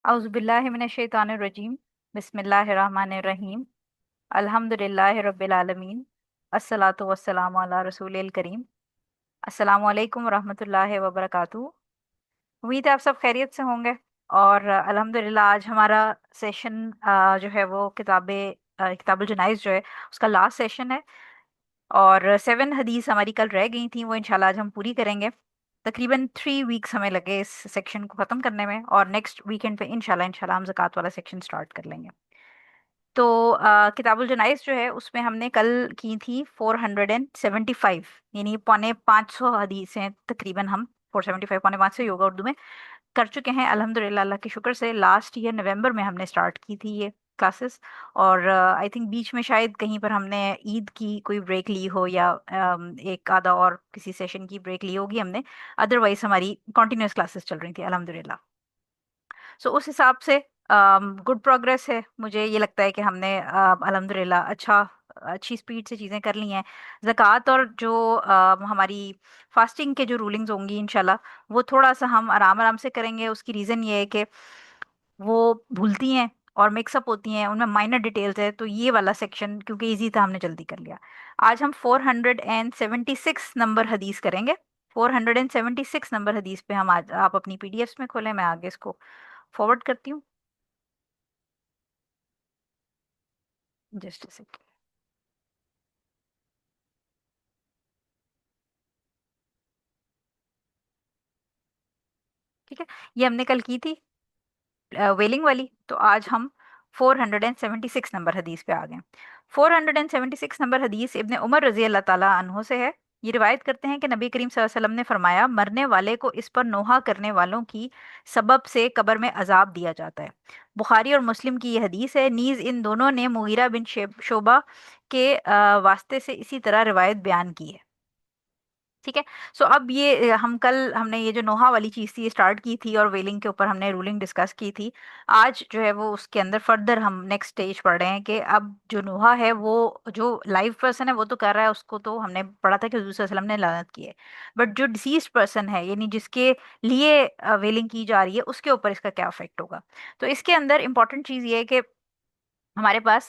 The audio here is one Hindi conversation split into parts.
औज़ुबिल्लाहि मिनश्शैतानिर्रजीम। बिस्मिल्लाहिर्रहमानिर्रहीम। अल्हम्दुलिल्लाहि रब्बिल आलमीन। अस्सलातु वस्सलामु अला रसूलिल करीम। अस्सलामु अलैकुम वरहमतुल्लाहि वबरकातुहू। उम्मीद है आप सब खैरियत से होंगे। और अल्हम्दुलिल्लाह आज हमारा सेशन जो है वो किताबुल जनाइज़ जो है उसका लास्ट सेशन है। और 7 हदीस हमारी कल रह गई थी, वो इंशाल्लाह आज हम पूरी करेंगे। तकरीबन 3 वीक्स हमें लगे इस सेक्शन को ख़त्म करने में, और नेक्स्ट वीकेंड पे इंशाल्लाह इंशाल्लाह हम ज़कात वाला सेक्शन स्टार्ट कर लेंगे। तो किताबुल जनाइज़ जो है उसमें हमने कल की थी 475, यानी 450 हदीसें तकरीबन हम 475 550 योगा उर्दू में कर चुके हैं अल्हम्दुलिल्लाह। अल्लाह के शुक्र से लास्ट ईयर नवंबर में हमने स्टार्ट की थी ये क्लासेस। और आई थिंक बीच में शायद कहीं पर हमने ईद की कोई ब्रेक ली हो, या एक आधा और किसी सेशन की ब्रेक ली होगी हमने। अदरवाइज हमारी कंटिन्यूअस क्लासेस चल रही थी अल्हम्दुलिल्लाह। सो उस हिसाब से गुड प्रोग्रेस है। मुझे ये लगता है कि हमने अल्हम्दुलिल्लाह अच्छी स्पीड से चीज़ें कर ली हैं। ज़कात और जो हमारी फास्टिंग के जो रूलिंग्स होंगी इंशाल्लाह, वो थोड़ा सा हम आराम आराम से करेंगे। उसकी रीज़न ये है कि वो भूलती हैं और मिक्सअप होती हैं, उनमें माइनर डिटेल्स है। तो ये वाला सेक्शन क्योंकि इजी था हमने जल्दी कर लिया। आज हम 476 नंबर हदीस करेंगे। 476 नंबर हदीस पे हम आज, आप अपनी पीडीएफ्स में खोलें, मैं आगे इसको फॉरवर्ड करती हूँ। Just a second. ठीक है, ये हमने कल की थी वेलिंग वाली। तो आज हम 476 नंबर हदीस पे आ गए। 476 नंबर हदीस इब्ने उमर रजी अल्लाह ताला अन्हो से है। ये रिवायत करते हैं कि नबी करीम सल्लल्लाहु अलैहि वसल्लम ने फरमाया, मरने वाले को इस पर नोहा करने वालों की सबब से कब्र में अजाब दिया जाता है। बुखारी और मुस्लिम की ये हदीस है। नीज इन दोनों ने मुगीरा बिन शोबा के वास्ते से इसी तरह रिवायत बयान की है। ठीक है। सो अब ये हमने ये जो नोहा वाली चीज़ थी ये स्टार्ट की थी, और वेलिंग के ऊपर हमने रूलिंग डिस्कस की थी। आज जो है वो उसके अंदर फर्दर हम नेक्स्ट स्टेज पढ़ रहे हैं कि अब जो नोहा है वो जो लाइव पर्सन है वो तो कर रहा है, उसको तो हमने पढ़ा था कि हुजूर सल्लल्लाहु अलैहि वसल्लम ने लानत की है। बट जो डिसीज्ड पर्सन है, यानी जिसके लिए वेलिंग की जा रही है, उसके ऊपर इसका क्या इफेक्ट होगा। तो इसके अंदर इंपॉर्टेंट चीज़ ये है कि हमारे पास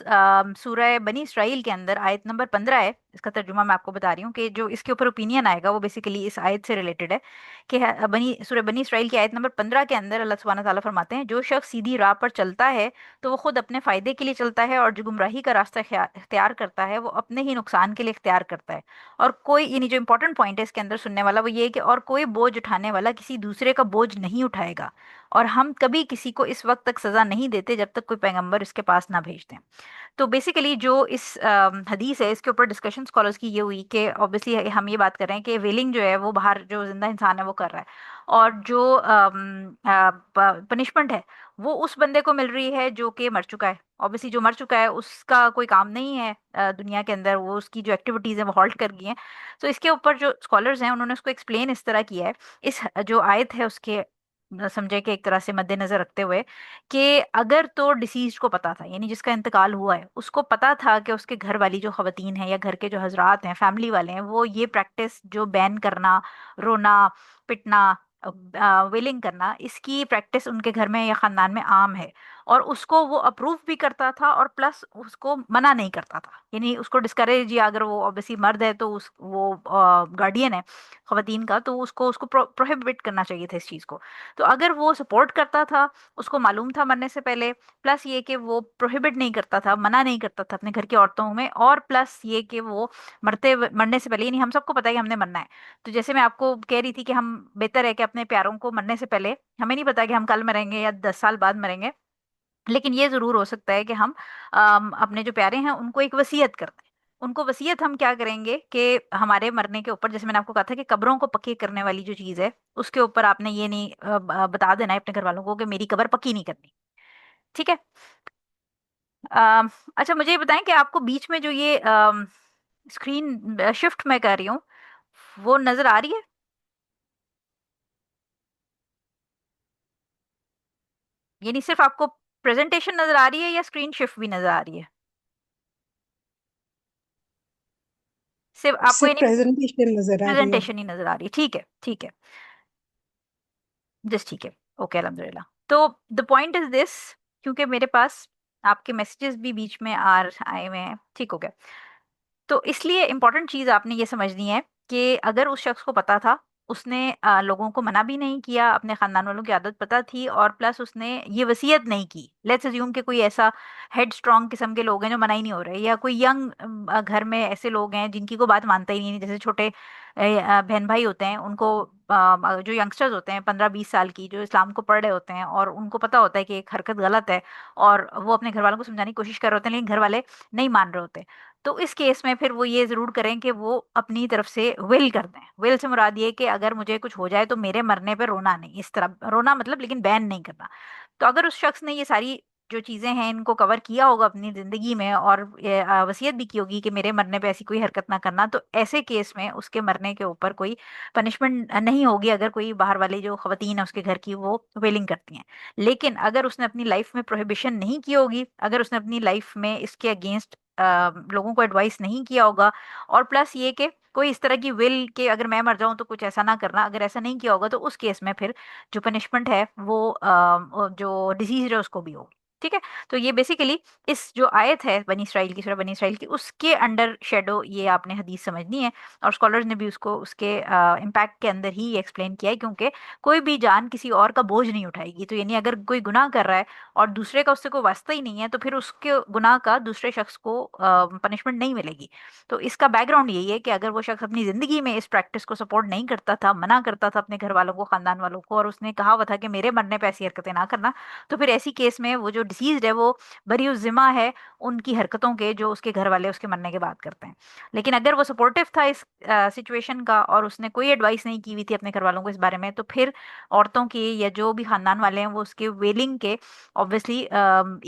सूरह बनी इसराइल के अंदर आयत नंबर 15 है। इसका तर्जुमा मैं आपको बता रही हूँ कि जो इसके ऊपर ओपिनियन आएगा वो बेसिकली इस आयत से रिलेटेड है। कि सूरह बनी इसराइल की आयत नंबर 15 के अंदर अल्लाह सुब्हानहू व तआला फरमाते हैं, जो शख्स सीधी राह पर चलता है तो वो खुद अपने फायदे के लिए चलता है, और जो गुमराही का रास्ता इख्तियार करता है वो अपने ही नुकसान के लिए इख्तियार करता है। और कोई, यानी जो इंपॉर्टेंट पॉइंट है इसके अंदर सुनने वाला, वो ये है कि और कोई बोझ उठाने वाला किसी दूसरे का बोझ नहीं उठाएगा, और हम कभी किसी को इस वक्त तक सजा नहीं देते जब तक कोई पैगंबर इसके पास ना भेजते। तो बेसिकली जो इस हदीस है इसके ऊपर डिस्कशन स्कॉलर्स की ये हुई कि ऑब्वियसली हम ये बात कर रहे हैं कि वेलिंग जो है वो बाहर जो जिंदा इंसान है वो कर रहा है, और जो पनिशमेंट है वो उस बंदे को मिल रही है जो कि मर चुका है। ऑब्वियसली जो मर चुका है उसका कोई काम नहीं है दुनिया के अंदर, वो उसकी जो एक्टिविटीज़ हैं वो हॉल्ट कर गई हैं। तो इसके ऊपर जो स्कॉलर्स हैं उन्होंने उसको एक्सप्लेन इस तरह किया है, इस जो आयत है उसके समझे कि एक तरह से मद्देनजर रखते हुए, कि अगर तो डिसीज को पता था, यानी जिसका इंतकाल हुआ है उसको पता था कि उसके घर वाली जो खवातीन हैं या घर के जो हजरात हैं, फैमिली वाले हैं, वो ये प्रैक्टिस जो बैन करना, रोना, पिटना, वेलिंग करना, इसकी प्रैक्टिस उनके घर में या ख़ानदान में आम है, और उसको वो अप्रूव भी करता था और प्लस उसको मना नहीं करता था, यानी उसको डिस्करेज, या अगर वो ऑब्वियसली मर्द है तो उस वो गार्डियन है खवातीन का, तो उसको उसको प्रोहिबिट करना चाहिए था इस चीज़ को। तो अगर वो सपोर्ट करता था, उसको मालूम था मरने से पहले, प्लस ये कि वो प्रोहिबिट नहीं करता था, मना नहीं करता था अपने घर की औरतों में, और प्लस ये कि वो मरने से पहले, यानी हम सबको पता है कि हमने मरना है। तो जैसे मैं आपको कह रही थी कि हम बेहतर है कि अपने प्यारों को मरने से पहले, हमें नहीं पता कि हम कल मरेंगे या 10 साल बाद मरेंगे, लेकिन ये ज़रूर हो सकता है कि हम अपने जो प्यारे हैं उनको एक वसीयत कर दें। उनको वसीयत हम क्या करेंगे कि हमारे मरने के ऊपर, जैसे मैंने आपको कहा था कि कब्रों को पक्की करने वाली जो चीज़ है उसके ऊपर आपने ये नहीं बता देना है अपने घर वालों को कि मेरी कब्र पक्की नहीं करनी। ठीक है। अच्छा, मुझे ये बताएं कि आपको बीच में जो ये स्क्रीन शिफ्ट मैं कर रही हूँ वो नज़र आ रही है? यानी सिर्फ आपको प्रेजेंटेशन नज़र आ रही है या स्क्रीन शिफ्ट भी नज़र आ रही है? सिर्फ आपको, सिर्फ यानी प्रेजेंटेशन नजर आ रही है। प्रेजेंटेशन ही नज़र आ रही है? ठीक है, ठीक है। जस्ट ठीक है। ओके, अल्हम्दुलिल्लाह। तो द पॉइंट इज दिस, क्योंकि मेरे पास आपके मैसेजेस भी बीच में आए हुए हैं, ठीक हो गया। तो इसलिए इम्पोर्टेंट चीज आपने ये समझनी है कि अगर उस शख्स को पता था, उसने लोगों को मना भी नहीं किया, अपने खानदान वालों की आदत पता थी, और प्लस उसने ये वसीयत नहीं की। लेट्स अज्यूम कि कोई ऐसा हेड स्ट्रांग किस्म के लोग हैं जो मना ही नहीं हो रहे, या कोई यंग घर में ऐसे लोग हैं जिनकी कोई बात मानता ही नहीं, जैसे छोटे बहन भाई होते हैं उनको, जो यंगस्टर्स होते हैं 15-20 साल की, जो इस्लाम को पढ़ रहे होते हैं और उनको पता होता है कि एक हरकत गलत है, और वो अपने घर वालों को समझाने की कोशिश कर रहे होते हैं, लेकिन घर वाले नहीं मान रहे होते। तो इस केस में फिर वो ये जरूर करें कि वो अपनी तरफ से विल कर दें। विल से मुराद ये कि अगर मुझे कुछ हो जाए तो मेरे मरने पे रोना नहीं, इस तरह रोना मतलब, लेकिन बैन नहीं करना। तो अगर उस शख्स ने ये सारी जो चीजें हैं इनको कवर किया होगा अपनी जिंदगी में, और ये, वसीयत भी की होगी कि मेरे मरने पे ऐसी कोई हरकत ना करना, तो ऐसे केस में उसके मरने के ऊपर कोई पनिशमेंट नहीं होगी, अगर कोई बाहर वाली जो खवातीन है उसके घर की वो वेलिंग करती हैं। लेकिन अगर उसने अपनी लाइफ में प्रोहिबिशन नहीं की होगी, अगर उसने अपनी लाइफ में इसके अगेंस्ट लोगों को एडवाइस नहीं किया होगा, और प्लस ये कि कोई इस तरह की विल के अगर मैं मर जाऊं तो कुछ ऐसा ना करना, अगर ऐसा नहीं किया होगा, तो उस केस में फिर जो पनिशमेंट है वो जो डिजीज है उसको भी हो। ठीक है। तो ये बेसिकली इस जो आयत है बनी इसराइल की, सूरह बनी इसराइल की, उसके अंडर शेडो ये आपने हदीस समझनी है। और स्कॉलर्स ने भी उसको उसके इम्पैक्ट के अंदर ही एक्सप्लेन किया है, क्योंकि कोई भी जान किसी और का बोझ नहीं उठाएगी। तो यानी अगर कोई गुनाह कर रहा है और दूसरे का उससे कोई वास्ता ही नहीं है, तो फिर उसके गुनाह का दूसरे शख्स को पनिशमेंट नहीं मिलेगी। तो इसका बैकग्राउंड यही है कि अगर वो शख्स अपनी जिंदगी में इस प्रैक्टिस को सपोर्ट नहीं करता था, मना करता था अपने घर वालों को, खानदान वालों को, और उसने कहा हुआ था कि मेरे मरने पे ऐसी हरकतें ना करना, तो फिर ऐसी केस में वो जो डिसीज है वो बरी उस जिम्मा है उनकी हरकतों के जो उसके घर वाले उसके मरने के बाद करते हैं। लेकिन अगर वो सपोर्टिव था इस सिचुएशन का, और उसने कोई एडवाइस नहीं की हुई थी अपने घर वालों को इस बारे में, तो फिर औरतों की या जो भी खानदान वाले हैं वो उसके वेलिंग के ऑब्वियसली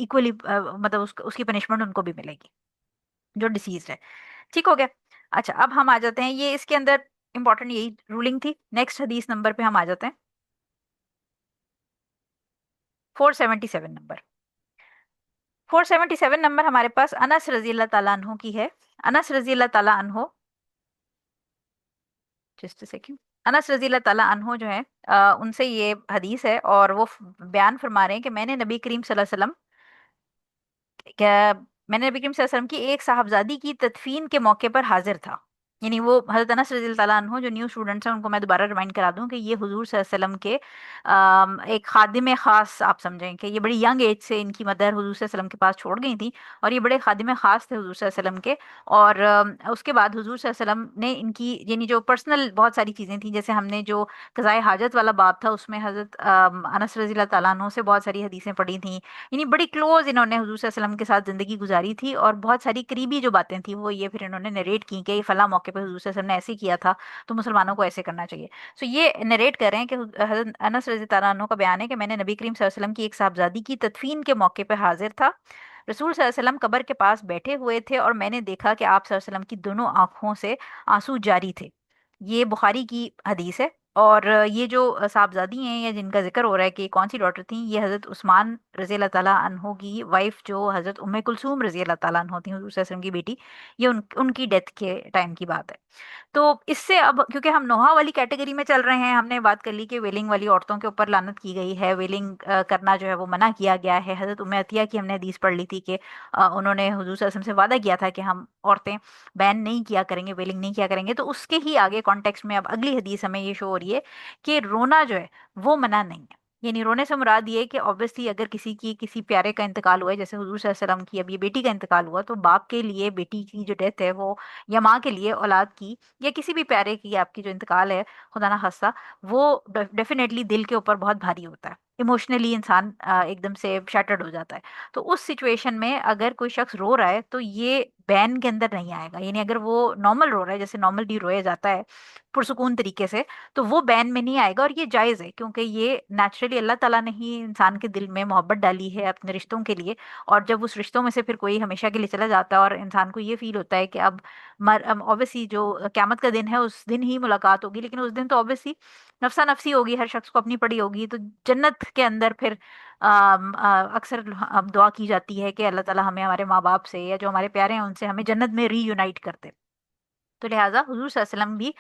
इक्वली, मतलब उसकी पनिशमेंट उनको भी मिलेगी जो डिसीज है। ठीक हो गया। अच्छा, अब हम आ जाते हैं, ये इसके अंदर इंपॉर्टेंट यही रूलिंग थी। नेक्स्ट हदीस नंबर पे हम आ जाते हैं, 477 नंबर। 477 नंबर हमारे पास अनस रजी अल्लाह ताला अन्हो की है। अनस रजी अल्लाह ताला अन्हो, जस्ट सेकंड। अनस रजी अल्लाह ताला अन्हो जो है, उनसे ये हदीस है, और वो बयान फरमा रहे हैं कि मैंने नबी करीम सल्लल्लाहु अलैहि वसल्लम, क्या मैंने नबी करीम सल्लल्लाहु अलैहि वसल्लम की एक साहबजादी की तदफीन के मौके पर हाजिर था। यानी वो हजरत अनस रज़ी अल्लाह ताला अन्हो, जो न्यू स्टूडेंट्स हैं उनको मैं दोबारा रिमाइंड करा दूं कि ये हुजूर सल्लल्लाहु अलैहि वसल्लम के एक खादिम खास, आप समझें कि ये बड़ी यंग एज से इनकी मदर हुजूर सल्लल्लाहु अलैहि वसल्लम के पास छोड़ गई थी, और ये बड़े खादिम खास थे हुजूर सल्लल्लाहु अलैहि वसल्लम के। और उसके बाद हुजूर सल्लल्लाहु अलैहि वसल्लम ने इनकी यानी जो पर्सनल बहुत सारी चीज़ें थी, जैसे हमने जो कज़ाए हाजत वाला बाब था उसमें हजरत अनस रज़ी अल्लाह ताला अन्हो से बहुत सारी हदीसें पढ़ी थी। यानी बड़ी क्लोज इन्होंने हुजूर सल्लल्लाहु अलैहि वसल्लम के साथ जिंदगी गुजारी थी, और बहुत सारी करीबी जो बातें थी वो ये फिर इन्होंने नरेट की कि ये फला मौके पे हुजूर सल्लल्लाहु अलैहि वसल्लम ने ऐसे किया था, तो मुसलमानों को ऐसे करना चाहिए। सो ये नरेट कर रहे हैं कि हज़रत अनस रज़ी ताला अन्हु का बयान है कि मैंने नबी करीम सल्लल्लाहु अलैहि वसल्लम की एक साहबजादी की तदफीन के मौके पे हाजिर था। रसूल सल्लल्लाहु अलैहि वसल्लम कब्र के पास बैठे हुए थे, और मैंने देखा कि आप सल्लल्लाहु अलैहि वसल्लम की दोनों आंखों से आंसू जारी थे। ये बुखारी की हदीस है। और ये जो साहबजादी हैं या जिनका जिक्र हो रहा है कि कौन सी डॉटर थी, ये हज़रत उस्मान रज़ी अल्लाह ताला अन्हो की वाइफ, जो हज़रत उम्मे कुलसूम रज़ी अल्लाह ताला अन्हो थी, हुज़ूर सल्लल्लाहु अलैहि वसल्लम की बेटी, ये उनकी डेथ के टाइम की बात है। तो इससे अब क्योंकि हम नोहा वाली कैटेगरी में चल रहे हैं, हमने बात कर ली कि वेलिंग वाली औरतों के ऊपर लानत की गई है, वेलिंग करना जो है वो मना किया गया है। हज़रत उम्मे अतिया की हमने हदीस पढ़ ली थी कि उन्होंने हुज़ूर सल्लल्लाहु अलैहि वसल्लम से वादा किया था कि हम औरतें बैन नहीं किया करेंगे, वेलिंग नहीं किया करेंगे। तो उसके ही आगे कॉन्टेक्स्ट में अब अगली हदीस हमें ये शो हो रही है कि रोना जो है वो मना नहीं है। यानी रोने से मुराद ये है कि ऑब्वियसली अगर किसी की किसी प्यारे का इंतकाल हुआ है, जैसे हुजूर सल्लल्लाहु अलैहि वसल्लम की अब ये बेटी का इंतकाल हुआ, तो बाप के लिए बेटी की जो डेथ है वो, या माँ के लिए औलाद की, या किसी भी प्यारे की आपकी जो इंतकाल है खुदा ना खास्ता, वो डेफिनेटली दिल के ऊपर बहुत भारी होता है। इमोशनली इंसान एकदम से शैटर्ड हो जाता है। तो उस सिचुएशन में अगर कोई शख्स रो रहा है तो ये बैन के अंदर नहीं आएगा। यानी अगर वो नॉर्मल रो रहा है, जैसे नॉर्मली रोया जाता है पुरसुकून तरीके से, तो वो बैन में नहीं आएगा, और ये जायज़ है, क्योंकि ये नेचुरली अल्लाह ताला ने ही इंसान के दिल में मोहब्बत डाली है अपने रिश्तों के लिए। और जब उस रिश्तों में से फिर कोई हमेशा के लिए चला जाता है, और इंसान को ये फील होता है कि अब मर ऑब्वियसली जो क़यामत का दिन है उस दिन ही मुलाकात होगी, लेकिन उस दिन तो ऑब्वियसली नफसा नफसी होगी, हर शख्स को अपनी पड़ी होगी। तो जन्नत के अंदर फिर अक्सर दुआ की जाती है कि अल्लाह ताला हमें हमारे माँ बाप से, या जो हमारे प्यारे हैं उनसे हमें जन्नत में रीयूनाइट कर दे। तो लिहाजा हुजूर सल्लल्लाहु अलैहि वसल्लम भी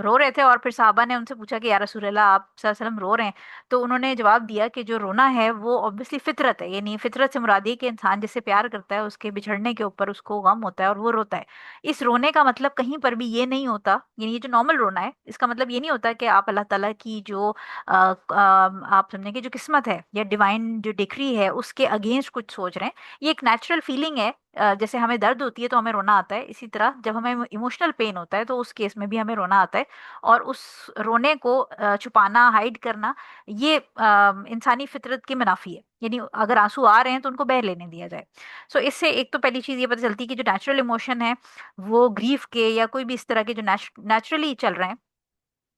रो रहे थे, और फिर साहबा ने उनसे पूछा कि या रसूल अल्लाह, आप सल्लल्लाहु अलैहि वसल्लम रो रहे हैं। तो उन्होंने जवाब दिया कि जो रोना है वो ऑब्वियसली फितरत है, यानी फितरत से मुराद ये कि इंसान जिससे प्यार करता है उसके बिछड़ने के ऊपर उसको गम होता है और वो रोता है। इस रोने का मतलब कहीं पर भी ये नहीं होता, यानी ये जो नॉर्मल रोना है इसका मतलब ये नहीं होता कि आप अल्लाह ताला की जो आप समझें कि जो किस्मत है या डिवाइन जो डिक्री है उसके अगेंस्ट कुछ सोच रहे हैं। ये एक नेचुरल फीलिंग है। जैसे हमें दर्द होती है तो हमें रोना आता है, इसी तरह जब हमें इमोशनल पेन होता है तो उस केस में भी हमें रोना आता है। और उस रोने को छुपाना, हाइड करना, ये इंसानी फितरत के मुनाफी है। यानी अगर आंसू आ रहे हैं तो उनको बह लेने दिया जाए। सो इससे एक तो पहली चीज ये पता चलती है कि जो नेचुरल इमोशन है वो ग्रीफ के या कोई भी इस तरह के जो नेचुरली चल रहे हैं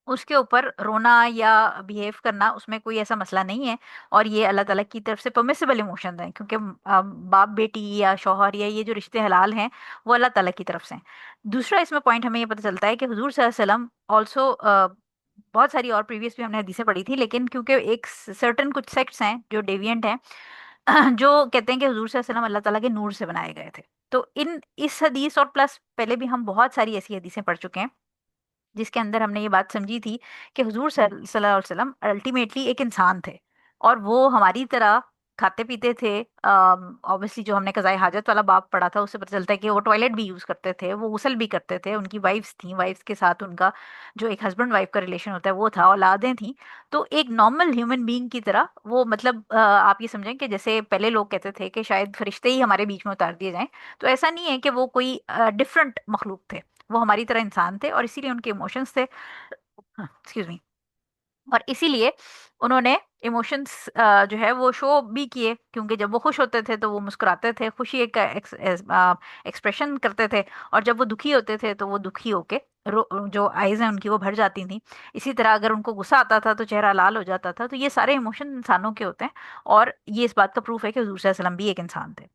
उसके ऊपर रोना या बिहेव करना, उसमें कोई ऐसा मसला नहीं है। और ये अल्लाह ताला की तरफ से परमिसिबल इमोशंस हैं, क्योंकि बाप बेटी या शौहर या ये जो रिश्ते हलाल हैं वो अल्लाह ताला की तरफ से हैं। दूसरा इसमें पॉइंट हमें ये पता चलता है कि हुजूर सल्लल्लाहु अलैहि वसल्लम ऑल्सो, बहुत सारी और प्रीवियस भी हमने हदीसें पढ़ी थी, लेकिन क्योंकि एक सर्टन कुछ सेक्ट्स हैं जो डेविएंट हैं जो कहते हैं कि हुजूर सल्लल्लाहु अलैहि वसल्लम अल्लाह ताला के नूर से बनाए गए थे। तो इन इस हदीस और प्लस पहले भी हम बहुत सारी ऐसी हदीसें पढ़ चुके हैं जिसके अंदर हमने ये बात समझी थी कि हुजूर सल्लल्लाहु अलैहि वसल्लम अल्टीमेटली एक इंसान थे, और वो हमारी तरह खाते पीते थे। ऑब्वियसली जो हमने कज़ाए हाजत वाला बाब पढ़ा था उससे पता चलता है कि वो टॉयलेट भी यूज करते थे, वो गुसल भी करते थे, उनकी वाइफ्स थी, वाइफ्स के साथ उनका जो एक हस्बैंड वाइफ का रिलेशन होता है वो था, औलादें थी। तो एक नॉर्मल ह्यूमन बीइंग की तरह वो, मतलब आप ये समझें कि जैसे पहले लोग कहते थे कि शायद फरिश्ते ही हमारे बीच में उतार दिए जाएं, तो ऐसा नहीं है कि वो कोई डिफरेंट मखलूक थे। वो हमारी तरह इंसान थे और इसीलिए उनके इमोशंस थे। Excuse me. और इसीलिए उन्होंने इमोशंस जो है वो शो भी किए, क्योंकि जब वो खुश होते थे तो वो मुस्कुराते थे, खुशी एक एक्सप्रेशन करते थे। और जब वो दुखी होते थे तो वो दुखी होके जो आईज हैं उनकी वो भर जाती थी। इसी तरह अगर उनको गुस्सा आता था तो चेहरा लाल हो जाता था। तो ये सारे इमोशन इंसानों के होते हैं, और ये इस बात का प्रूफ है कि हुजूर सल्लल्लाहु अलैहि वसल्लम भी एक इंसान थे।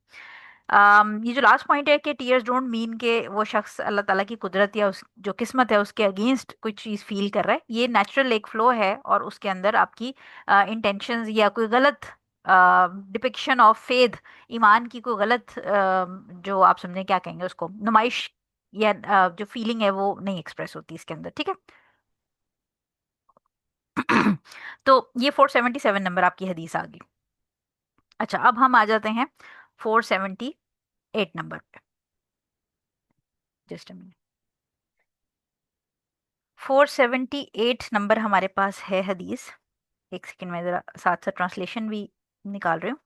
ये जो लास्ट पॉइंट है कि टीयर्स डोंट मीन के वो शख्स अल्लाह ताला की कुदरत या उस जो किस्मत है उसके अगेंस्ट कोई चीज़ फील कर रहा है। ये नेचुरल एक फ्लो है, और उसके अंदर आपकी इंटेंशंस या कोई गलत डिपिक्शन ऑफ फेथ, ईमान की कोई गलत जो आप समझें क्या कहेंगे उसको, नुमाइश या जो फीलिंग है वो नहीं एक्सप्रेस होती इसके अंदर। ठीक है। तो ये 477 नंबर आपकी हदीस आ गई। अच्छा, अब हम आ जाते हैं 478 नंबर पे। जस्ट 478 नंबर हमारे पास है हदीस। एक सेकंड में जरा साथ साथ ट्रांसलेशन भी निकाल रही हूँ।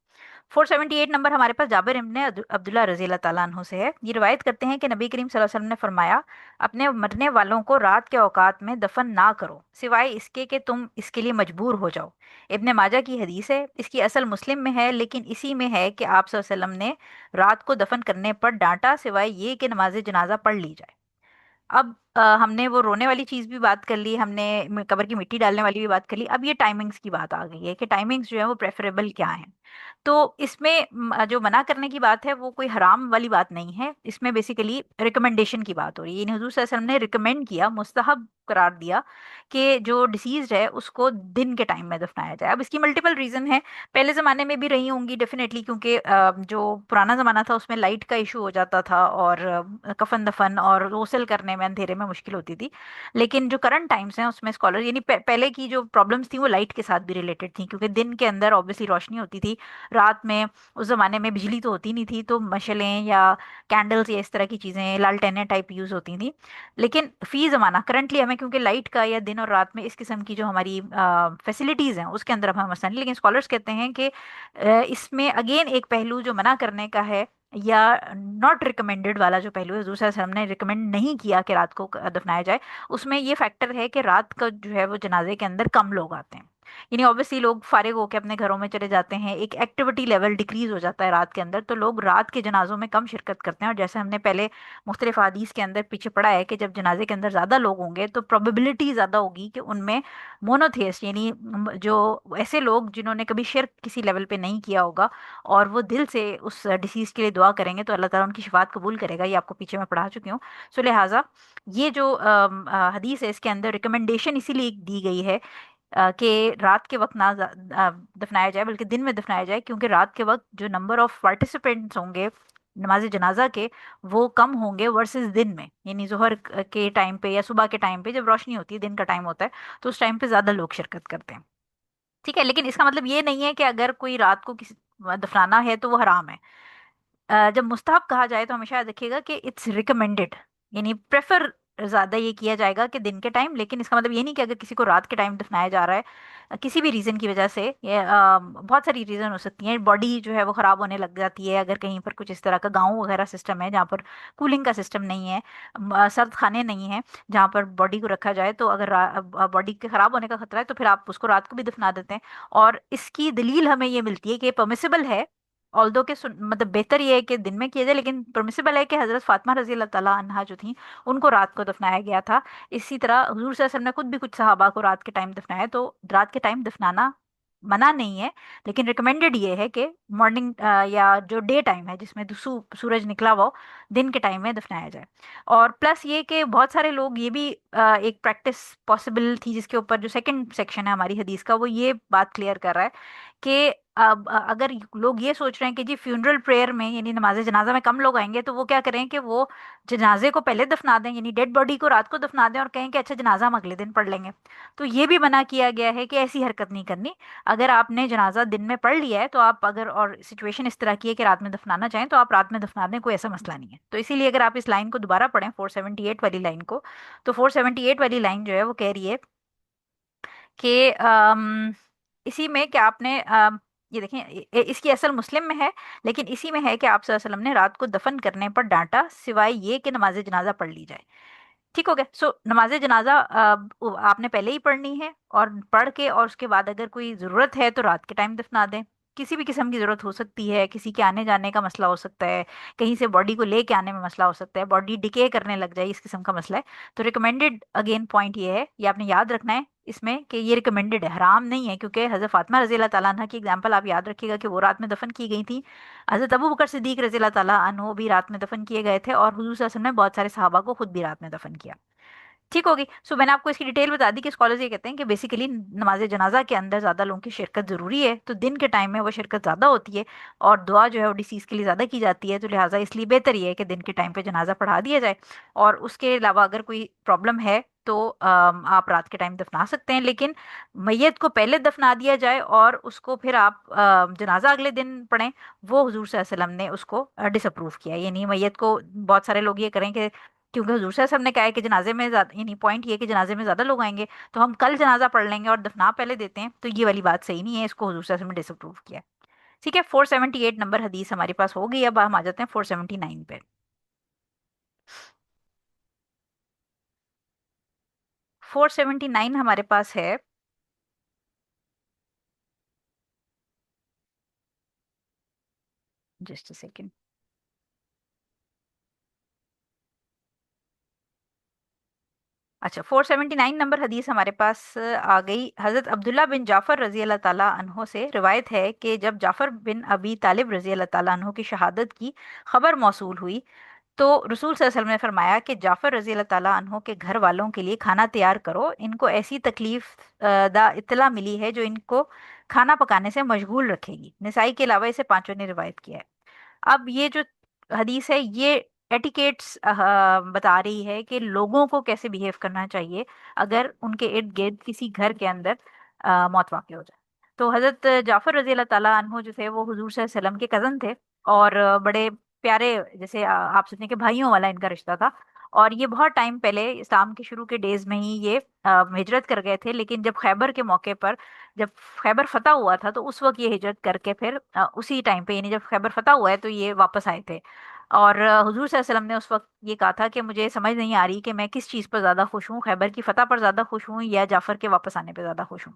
478 नंबर हमारे पास जाबिर इब्ने अब्दुल्ला रजी अल्लाह ताला अन्हु से है। ये रिवायत करते हैं कि नबी करीम सल्लल्लाहु अलैहि वसल्लम ने फरमाया, अपने मरने वालों को रात के औकात में दफन ना करो सिवाय इसके कि तुम इसके लिए मजबूर हो जाओ। इब्ने माजा की हदीस है, इसकी असल मुस्लिम में है, लेकिन इसी में है कि आप सल्लल्लाहु अलैहि वसल्लम ने रात को दफन करने पर डांटा सिवाय ये कि नमाज जनाजा पढ़ ली जाए। अब हमने वो रोने वाली चीज भी बात कर ली, हमने कबर की मिट्टी डालने वाली भी बात कर ली। अब ये टाइमिंग्स की बात आ गई है कि टाइमिंग्स जो है वो प्रेफरेबल क्या है। तो इसमें जो मना करने की बात है वो कोई हराम वाली बात नहीं है, इसमें बेसिकली रिकमेंडेशन की बात हो रही है। यानी हुजूर सल्लल्लाहु अलैहि वसल्लम ने रिकमेंड किया, मुस्तहब करार दिया कि जो डिसीज है उसको दिन के टाइम में दफनाया जाए। अब इसकी मल्टीपल रीजन है, पहले ज़माने में भी रही होंगी डेफिनेटली, क्योंकि जो पुराना ज़माना था उसमें लाइट का इशू हो जाता था, और कफन दफन और गोसल करने में अंधेरे में मुश्किल होती थी। लेकिन जो करंट टाइम्स हैं उसमें स्कॉलर, यानी पहले की जो प्रॉब्लम्स थी वो लाइट के साथ भी रिलेटेड थी, क्योंकि दिन के अंदर ऑब्वियसली रोशनी होती थी, रात में उस ज़माने में बिजली तो होती नहीं थी, तो मशलें या कैंडल्स या इस तरह की चीज़ें लालटेनें टाइप यूज़ होती थी। लेकिन फी ज़माना करंटली हमें, क्योंकि लाइट का या दिन और रात में इस किस्म की जो हमारी फैसिलिटीज़ हैं उसके अंदर अब हम मसला नहीं, लेकिन स्कॉलर्स कहते हैं कि इसमें अगेन एक पहलू जो मना करने का है या नॉट रिकमेंडेड वाला जो पहलू है, दूसरा से हमने रिकमेंड नहीं किया कि रात को दफनाया जाए, उसमें ये फैक्टर है कि रात का जो है वो जनाजे के अंदर कम लोग आते हैं। यानी ऑब्वियसली लोग फारिग होकर अपने घरों में चले जाते हैं, एक एक्टिविटी लेवल डिक्रीज हो जाता है रात के अंदर, तो लोग रात के जनाजों में कम शिरकत करते हैं। और जैसे हमने पहले मुख्तलिफ हदीस के अंदर पीछे पढ़ा है कि जब जनाजे के अंदर ज़्यादा लोग होंगे तो प्रोबेबिलिटी ज़्यादा होगी कि उनमें मोनोथेइस्ट, यानी जो ऐसे लोग जिन्होंने कभी शिरक किसी लेवल पे नहीं किया होगा और वो दिल से उस डिसीज के लिए दुआ करेंगे तो अल्लाह ताला उनकी शिफात कबूल करेगा। ये आपको पीछे मैं पढ़ा चुकी हूँ। सो लिहाजा ये जो हदीस है इसके अंदर रिकमेंडेशन इसीलिए दी गई है कि रात के वक्त ना दफनाया जाए बल्कि दिन में दफनाया जाए, क्योंकि रात के वक्त जो नंबर ऑफ पार्टिसिपेंट्स होंगे नमाज जनाजा के वो कम होंगे वर्सेस दिन में, यानी जोहर के टाइम पे या सुबह के टाइम पे जब रोशनी होती है, दिन का टाइम होता है, तो उस टाइम पे ज्यादा लोग शिरकत करते हैं। ठीक है, लेकिन इसका मतलब ये नहीं है कि अगर कोई रात को किसी दफनाना है तो वो हराम है। जब मुस्ताहब कहा जाए तो हमेशा याद रखिएगा कि इट्स रिकमेंडेड, यानी प्रेफर ज्यादा ये किया जाएगा कि दिन के टाइम। लेकिन इसका मतलब ये नहीं कि अगर किसी को रात के टाइम दफनाया जा रहा है किसी भी रीजन की वजह से, ये बहुत सारी रीजन हो सकती हैं, बॉडी जो है वो खराब होने लग जाती है, अगर कहीं पर कुछ इस तरह का गांव वगैरह सिस्टम है जहाँ पर कूलिंग का सिस्टम नहीं है, सर्द खाने नहीं है जहाँ पर बॉडी को रखा जाए, तो अगर बॉडी के खराब होने का खतरा है तो फिर आप उसको रात को भी दफना देते हैं। और इसकी दलील हमें ये मिलती है कि परमिसिबल है, ऑल्दो के मतलब बेहतर ये है कि दिन में किया जाए, लेकिन परमिसिबल है कि हजरत फातिमा रजी अल्लाह ताला अन्हा जो थी उनको रात को दफनाया गया था। इसी तरह हुजूर सल्लल्लाहु अलैहि वसल्लम ने खुद भी कुछ सहाबा को रात के टाइम दफनाया, तो रात के टाइम दफनाना मना नहीं है, लेकिन रिकमेंडेड ये है कि मॉर्निंग या जो डे टाइम है जिसमें सूरज निकला हुआ हो, दिन के टाइम में दफनाया जाए। और प्लस ये कि बहुत सारे लोग ये भी एक प्रैक्टिस पॉसिबल थी जिसके ऊपर जो सेकंड सेक्शन है हमारी हदीस का वो ये बात क्लियर कर रहा है कि अब अगर लोग ये सोच रहे हैं कि जी फ्यूनरल प्रेयर में यानी नमाज जनाजा में कम लोग आएंगे, तो वो क्या करें कि वो जनाजे को पहले दफना दें, यानी डेड बॉडी को रात को दफना दें और कहें कि अच्छा जनाजा हम अगले दिन पढ़ लेंगे। तो ये भी मना किया गया है कि ऐसी हरकत नहीं करनी। अगर आपने जनाजा दिन में पढ़ लिया है तो आप, अगर और सिचुएशन इस तरह की है कि रात में दफनाना चाहें तो आप रात में दफना दें, कोई ऐसा मसला नहीं है। तो इसीलिए अगर आप इस लाइन को दोबारा पढ़ें 478 वाली लाइन को, तो 478 वाली लाइन जो है वो कह रही है कि इसी में कि आपने ये देखें, इसकी असल मुस्लिम में है, लेकिन इसी में है कि आप सल्लल्लाहु अलैहि वसल्लम ने रात को दफन करने पर डांटा सिवाय ये कि नमाज जनाजा पढ़ ली जाए। ठीक हो गया। सो नमाज जनाजा आपने पहले ही पढ़नी है, और पढ़ के और उसके बाद अगर कोई ज़रूरत है तो रात के टाइम दफना दें। किसी भी किस्म की ज़रूरत हो सकती है, किसी के आने जाने का मसला हो सकता है, कहीं से बॉडी को लेके आने में मसला हो सकता है, बॉडी डिके करने लग जाए, इस किस्म का मसला है। तो रिकमेंडेड अगेन पॉइंट ये है, ये आपने याद रखना है इसमें कि ये रिकमेंडेड है, हराम नहीं है, क्योंकि हज़रत फातिमा रज़ी अल्लाह ताला अन्हा की एग्जांपल आप याद रखिएगा कि वो रात में दफन की गई थी। हज़रत अबू बकर सिद्दीक रज़ी अल्लाह ताला अन्हो भी रात में दफन किए गए थे, और हुजूर सल्लल्लाहु अलैहि वसल्लम ने बहुत सारे सहाबा को खुद भी रात में दफन किया। ठीक होगी। सो मैंने आपको इसकी डिटेल बता दी कि स्कॉलर्स ये कहते हैं कि बेसिकली नमाज जनाजा के अंदर ज्यादा लोगों की शिरकत जरूरी है, तो दिन के टाइम में वो शिरकत ज्यादा होती है, और दुआ जो है वो डिसीज के लिए ज्यादा की जाती है, तो लिहाजा इसलिए बेहतर ये है कि दिन के टाइम पे जनाजा पढ़ा दिया जाए। और उसके अलावा अगर कोई प्रॉब्लम है तो आप रात के टाइम दफना सकते हैं, लेकिन मैयत को पहले दफना दिया जाए और उसको फिर आप जनाजा अगले दिन पढ़ें, वो हुजूर सल्लल्लाहु अलैहि वसल्लम ने उसको डिसअप्रूव किया है। यानी मैयत को बहुत सारे लोग ये करें कि क्योंकि हुजूर सल्लल्लाहु अलैहि वसल्लम ने कहा है कि जनाजे में ज्यादा, यानी पॉइंट ये है कि जनाजे में ज्यादा लोग आएंगे तो हम कल जनाजा पढ़ लेंगे और दफना पहले देते हैं, तो ये वाली बात सही नहीं है, इसको हुजूर सल्लल्लाहु अलैहि वसल्लम ने डिसअप्रूव किया है। ठीक है, 478 नंबर हदीस हमारे पास हो गई। अब हम आ जाते हैं 479 पे। 479 हमारे पास है। Just a second. अच्छा, 479 नंबर हदीस हमारे पास आ गई। हजरत अब्दुल्ला बिन जाफर रजी अल्लाह ताला अन्हो से रिवायत है कि जब जाफर बिन अबी तालिब रजी अल्लाह ताला अन्हो की शहादत की खबर मौसूल हुई, तो रसूल सल्लल्लाहु अलैहि वसल्लम ने फरमाया कि जाफर रजी अल्लाह ताला अन्हो के घर वालों के लिए खाना तैयार करो, इनको ऐसी तकलीफ दा इत्तला मिली है जो इनको खाना पकाने से मशगूल रखेगी। निसाई के अलावा इसे पांचों ने रिवायत किया है। अब ये जो हदीस है ये एटिकेट्स बता रही है कि लोगों को कैसे बिहेव करना चाहिए अगर उनके इर्द गिर्द किसी घर के अंदर मौत वाक़ई हो जाए। तो हजरत जाफर रजी अल्लाह ताला अन्हो जो थे वो हुजूर सल्लल्लाहु अलैहि वसल्लम के कजन थे, और बड़े प्यारे, जैसे आप सोचने के भाइयों वाला इनका रिश्ता था। और ये बहुत टाइम पहले इस्लाम के शुरू के डेज में ही ये हिजरत कर गए थे, लेकिन जब खैबर के मौके पर, जब खैबर फतह हुआ था, तो उस वक्त ये हिजरत करके फिर उसी टाइम पे, यानी जब खैबर फतह हुआ है तो ये वापस आए थे। और हुजूर सल्लल्लाहु अलैहि वसल्लम ने उस वक्त ये कहा था कि मुझे समझ नहीं आ रही कि मैं किस चीज़ पर ज़्यादा खुश हूँ, खैबर की फतह पर ज़्यादा खुश हूँ या जाफर के वापस आने पर ज़्यादा खुश हूँ।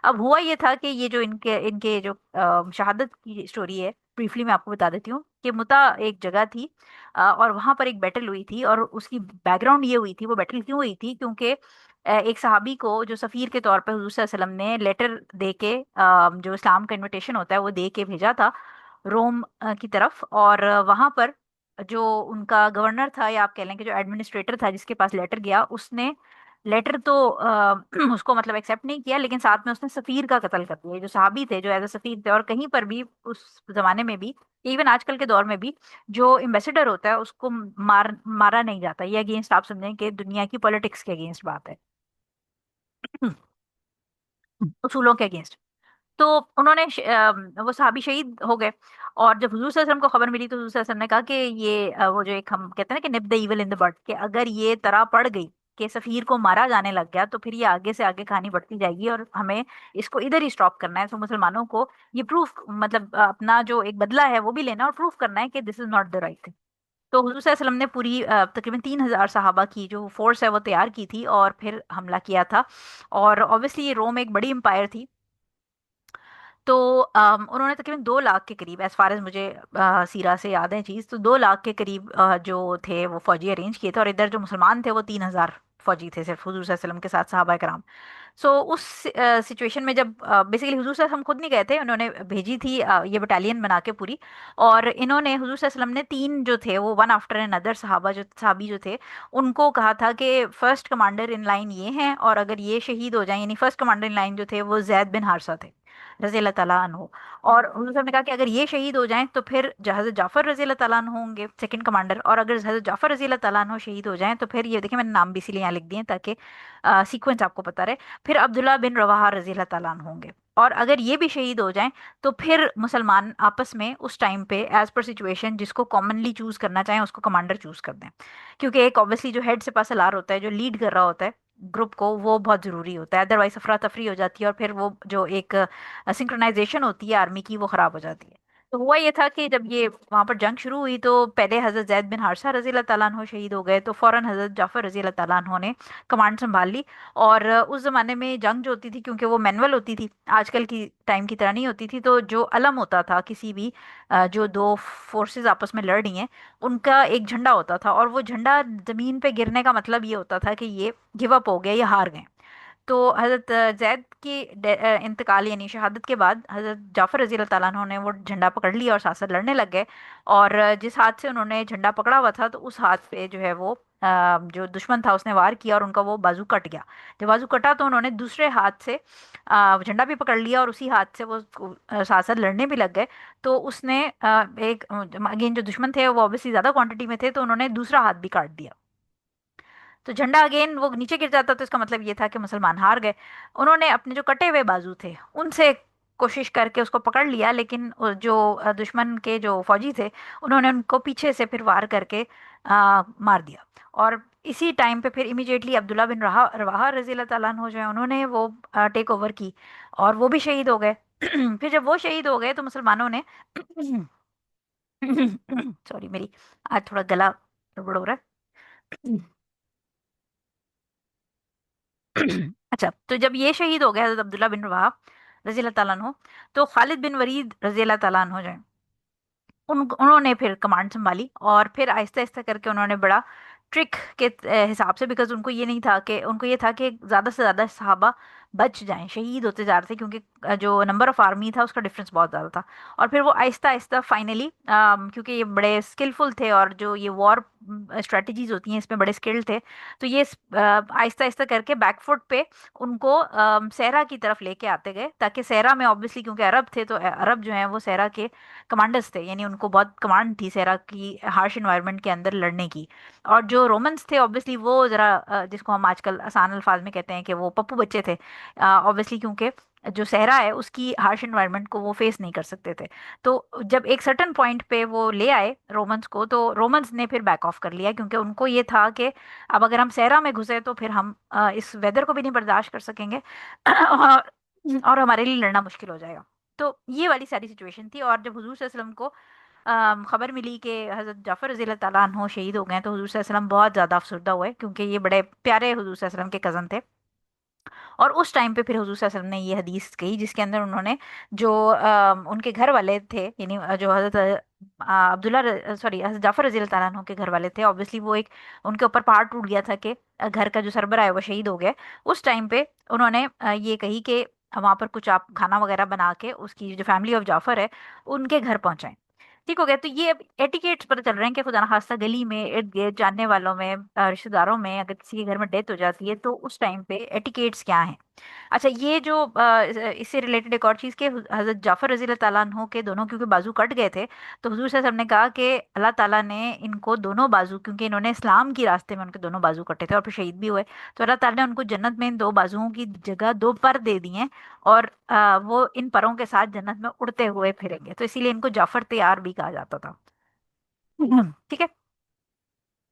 अब हुआ ये था कि ये जो इनके इनके जो शहादत की स्टोरी है, ब्रीफली मैं आपको बता देती हूँ कि मुता एक जगह थी, और वहां पर एक बैटल हुई थी, और उसकी बैकग्राउंड ये हुई थी, वो बैटल क्यों हुई थी, क्योंकि एक सहाबी को जो सफ़ीर के तौर पर हुजूर सल्लल्लाहु अलैहि वसल्लम ने लेटर दे के, जो इस्लाम का इनविटेशन होता है वो दे के भेजा था रोम की तरफ। और वहां पर जो उनका गवर्नर था, या आप कह लें कि जो एडमिनिस्ट्रेटर था जिसके पास लेटर गया, उसने लेटर तो उसको मतलब एक्सेप्ट नहीं किया, लेकिन साथ में उसने सफ़ीर का कत्ल कर दिया। जो सहाबी थे, जो एज अ सफ़ीर थे, और कहीं पर भी उस जमाने में भी इवन आजकल के दौर में भी जो एम्बेसडर होता है उसको मारा नहीं जाता। ये अगेंस्ट आप समझें कि दुनिया की पॉलिटिक्स के अगेंस्ट बात है, उसूलों के अगेंस्ट। तो उन्होंने वो सहाबी शहीद हो गए। और जब हुजूर सल्लल्लाहु अलैहि वसल्लम को खबर मिली तो हुजूर सल्लल्लाहु अलैहि वसल्लम ने कहा कि ये वो जो एक हम कहते हैं ना कि nip the evil in the bud, कि अगर ये तरह पड़ गई कि सफीर को मारा जाने लग गया तो फिर ये आगे से आगे कहानी बढ़ती जाएगी और हमें इसको इधर ही स्टॉप करना है। तो मुसलमानों को ये प्रूफ मतलब अपना जो एक बदला है वो भी लेना है और प्रूफ करना है कि this is not the right thing. तो हुजूर सल्लल्लाहु अलैहि वसल्लम ने पूरी तकरीबन 3,000 सहाबा की जो फोर्स है वो तैयार की थी और फिर हमला किया था। और ऑब्वियसली ये रोम एक बड़ी एम्पायर थी। तो उन्होंने तकरीबन 2 लाख के करीब, एज फार एज मुझे सीरा से याद है चीज़, तो 2 लाख के करीब जो थे वो फौजी अरेंज किए थे। और इधर जो मुसलमान थे वो 3,000 फौजी थे सिर्फ हुजूर सल्लल्लाहु अलैहि वसल्लम के साथ सहाबा कराम। सो उस सिचुएशन में जब बेसिकली हुजूर सल्लल्लाहु अलैहि वसल्लम खुद नहीं गए थे, उन्होंने भेजी थी ये बटालियन बना के पूरी। और इन्होंने हुजूर सल्लल्लाहु अलैहि वसल्लम ने तीन जो थे वो वन आफ्टर एन अदर सहाबी जो थे उनको कहा था कि फर्स्ट कमांडर इन लाइन ये हैं और अगर ये शहीद हो जाएं, यानी फर्स्ट कमांडर इन लाइन जो थे वो जैद बिन हारसा थे रजी अल्लाह ताला अन्हो। और हुजूर साहब ने कहा कि अगर ये शहीद हो जाएं तो फिर हजरत जाफर रजी अल्लाह ताला अन्हो होंगे सेकंड कमांडर, और अगर हजरत जाफर रजी अल्लाह ताला अन्हो शहीद हो जाएं तो फिर ये देखिए मैंने नाम भी इसीलिए यहाँ लिख दिए हैं ताकि सीक्वेंस आपको पता रहे, फिर अब्दुल्ला बिन रवाहा रजी अल्लाह ताला अन्हु होंगे। और अगर ये भी शहीद हो जाएं तो फिर मुसलमान आपस में उस टाइम पे एज पर सिचुएशन जिसको कॉमनली चूज करना चाहें उसको कमांडर चूज कर दें। क्योंकि एक ऑब्वियसली जो हेड सिपा सलार होता है जो लीड कर रहा होता है ग्रुप को, वो बहुत जरूरी होता है, अदरवाइज अफरा तफरी हो जाती है और फिर वो जो एक सिंक्रोनाइजेशन होती है आर्मी की वो खराब हो जाती है। तो हुआ ये था कि जब ये वहां पर जंग शुरू हुई तो पहले हजरत जैद बिन हारसा रजी अल्लाह ताला अन्हो शहीद हो गए, तो फौरन हजरत जाफर रजी अल्लाह ताला अन्हो ने कमांड संभाल ली। और उस जमाने में जंग जो होती थी क्योंकि वो मैनुअल होती थी, आजकल की टाइम की तरह नहीं होती थी, तो जो अलम होता था किसी भी जो दो फोर्सेस आपस में लड़ रही हैं उनका एक झंडा होता था, और वो झंडा जमीन पे गिरने का मतलब ये होता था कि ये गिव अप हो गया, ये हार गए। तो हज़रत जैद की इंतकाल यानी शहादत के बाद हज़रत जाफ़र रज़ी अल्लाह ताला अन्हो ने वो झंडा पकड़ लिया और साथ साथ लड़ने लग गए। और जिस हाथ से उन्होंने झंडा पकड़ा हुआ था तो उस हाथ पे जो है वो जो दुश्मन था उसने वार किया और उनका वो बाजू कट गया। जब बाजू कटा तो उन्होंने दूसरे हाथ से झंडा भी पकड़ लिया और उसी हाथ से वो साथ साथ लड़ने भी लग गए। तो उसने एक अगेन जो दुश्मन थे वो ऑब्वियसली ज़्यादा क्वांटिटी में थे तो उन्होंने दूसरा हाथ भी काट दिया। तो झंडा अगेन वो नीचे गिर जाता तो इसका मतलब ये था कि मुसलमान हार गए। उन्होंने अपने जो कटे हुए बाजू थे उनसे कोशिश करके उसको पकड़ लिया, लेकिन जो दुश्मन के जो फौजी थे उन्होंने उनको पीछे से फिर वार करके मार दिया। और इसी टाइम पे फिर इमीडिएटली अब्दुल्ला बिन रहा रवाहा रजी अल्लाह ताला अन्हु जो है उन्होंने वो टेक ओवर की और वो भी शहीद हो गए। फिर जब वो शहीद हो गए तो मुसलमानों ने सॉरी मेरी आज थोड़ा गला गड़बड़ हो रहा है। अच्छा, तो जब ये शहीद हो गया हजरत अब्दुल्ला बिन रवाहा रजी अल्लाह ताला अन्हु, तो खालिद बिन वलीद रजी अल्लाह ताला अन्हु जो हैं, उन्होंने फिर कमांड संभाली और फिर आहिस्ता आहिस्ता करके उन्होंने बड़ा ट्रिक के हिसाब से, बिकॉज उनको ये नहीं था कि उनको ये था कि ज़्यादा से ज़्यादा सहाबा बच जाएं, शहीद होते जा रहे थे क्योंकि जो नंबर ऑफ आर्मी था उसका डिफरेंस बहुत ज़्यादा था। और फिर वो आहिस्ता आहिस्ता फाइनली क्योंकि ये बड़े स्किलफुल थे और जो ये वॉर स्ट्रेटजीज होती हैं इसमें बड़े स्किल्ड थे, तो ये आहिस्ता आहिस्ता करके बैकफुट पे उनको सहरा की तरफ लेके आते गए, ताकि सहरा में ऑब्वियसली क्योंकि अरब थे तो अरब जो हैं वो सहरा के कमांडर्स थे, यानी उनको बहुत कमांड थी सहरा की हार्श इन्वायरमेंट के अंदर लड़ने की। और जो रोमन्स थे ऑब्वियसली वो ज़रा जिसको हम आजकल आसान अल्फाज में कहते हैं कि वो पप्पू बच्चे थे, ऑब्वियसली क्योंकि जो सहरा है उसकी हार्श इन्वायरमेंट को वो फेस नहीं कर सकते थे। तो जब एक सर्टन पॉइंट पे वो ले आए रोमन्स को तो रोमन्स ने फिर बैक ऑफ कर लिया, क्योंकि उनको ये था कि अब अगर हम सहरा में घुसे तो फिर हम इस वेदर को भी नहीं बर्दाश्त कर सकेंगे और हमारे लिए लड़ना मुश्किल हो जाएगा। तो ये वाली सारी सिचुएशन थी। और जब हुजूर सल्लल्लाहु अलैहि वसल्लम को खबर मिली कि हज़रत जाफ़र रज़ी अल्लाह ताला अन्हो शहीद हो गए तो हुजूर सल्लल्लाहु अलैहि वसल्लम बहुत ज़्यादा अफसरदा हुए, क्योंकि ये बड़े प्यारे हुजूर सल्लल्लाहु अलैहि वसल्लम के कज़न थे। और उस टाइम पे फिर हुजूर सल्लल्लाहु अलैहि वसल्लम ने ये हदीस कही जिसके अंदर उन्होंने जो उनके घर वाले थे, यानी जो हज़रत अब्दुल्ला सॉरी हज़रत जाफ़र रज़ी अल्लाह ताला अन्हो के घर वाले थे, ऑब्वियसली वो एक उनके ऊपर पहाड़ टूट गया था कि घर का जो सरबरा है वो शहीद हो गया। उस टाइम पे उन्होंने ये कही कि वहां पर कुछ आप खाना वगैरह बना के उसकी जो फैमिली ऑफ जाफर है उनके घर पहुंचाएं। ठीक हो गया। तो ये अब एटिकेट्स पता चल रहे हैं कि खुदा ना खास्ता गली में इर्द गिर्द जानने वालों में रिश्तेदारों में अगर किसी के घर में डेथ हो जाती है तो उस टाइम पे एटिकेट्स क्या हैं। अच्छा, ये जो इससे रिलेटेड एक और चीज़ के हजरत जाफर रजी अल्लाह ताला अन्हो के दोनों क्योंकि बाजू कट गए थे, तो हुजूर सल्लल्लाहु अलैहि वसल्लम ने कहा कि अल्लाह ताला ने इनको दोनों बाजू, क्योंकि इन्होंने इस्लाम की रास्ते में उनके दोनों बाजू कटे थे और फिर शहीद भी हुए, तो अल्लाह ताला ने उनको जन्नत में इन दो बाजुओं की जगह दो पर दे दिए हैं। और वो इन परों के साथ जन्नत में उड़ते हुए फिरेंगे, तो इसीलिए इनको जाफर तैयार भी कहा जाता था। ठीक है।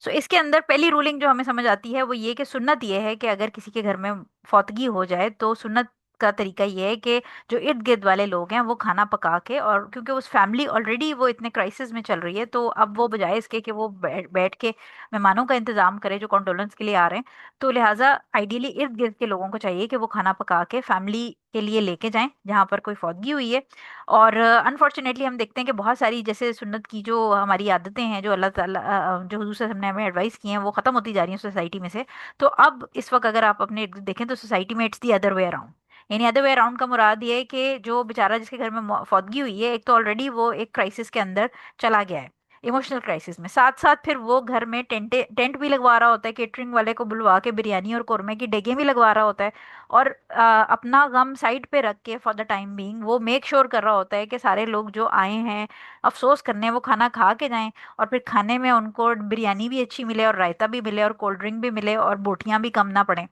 सो इसके अंदर पहली रूलिंग जो हमें समझ आती है वो ये कि सुन्नत ये है कि अगर किसी के घर में फौतगी हो जाए तो सुन्नत का तरीका ये है कि जो इर्द गिर्द वाले लोग हैं वो खाना पका के, और क्योंकि उस फैमिली ऑलरेडी वो इतने क्राइसिस में चल रही है, तो अब वो बजाय इसके कि वो बैठ के मेहमानों का इंतजाम करे जो कॉन्डोलेंस के लिए आ रहे हैं, तो लिहाजा आइडियली इर्द गिर्द के लोगों को चाहिए कि वो खाना पका के फैमिली के लिए लेके जाएं जहाँ पर कोई फौतगी हुई है। और अनफॉर्चुनेटली हम देखते हैं कि बहुत सारी जैसे सुन्नत की जो हमारी आदतें हैं, जो अल्लाह ताला जो हुजूर सल्लल्लाहु अलैहि वसल्लम ने हमें एडवाइस की हैं, वो ख़त्म होती जा रही हैं सोसाइटी में से। तो अब इस वक्त अगर आप अपने इर्द गिर्द देखें तो सोसाइटी में it's the other way around. यानी अदर वे अराउंड का मुराद ये है कि जो बेचारा जिसके घर में फौतगी हुई है, एक तो ऑलरेडी वो एक क्राइसिस के अंदर चला गया है, इमोशनल क्राइसिस में, साथ साथ फिर वो घर में टेंट भी लगवा रहा होता है, केटरिंग वाले को बुलवा के बिरयानी और कौरमे की डेगे भी लगवा रहा होता है, और अपना गम साइड पे रख के फॉर द टाइम बीइंग वो मेक श्योर कर रहा होता है कि सारे लोग जो आए हैं अफसोस करने, वो खाना खा के जाएं, और फिर खाने में उनको बिरयानी भी अच्छी मिले और रायता भी मिले और कोल्ड ड्रिंक भी मिले और बोटियां भी कम ना पड़े।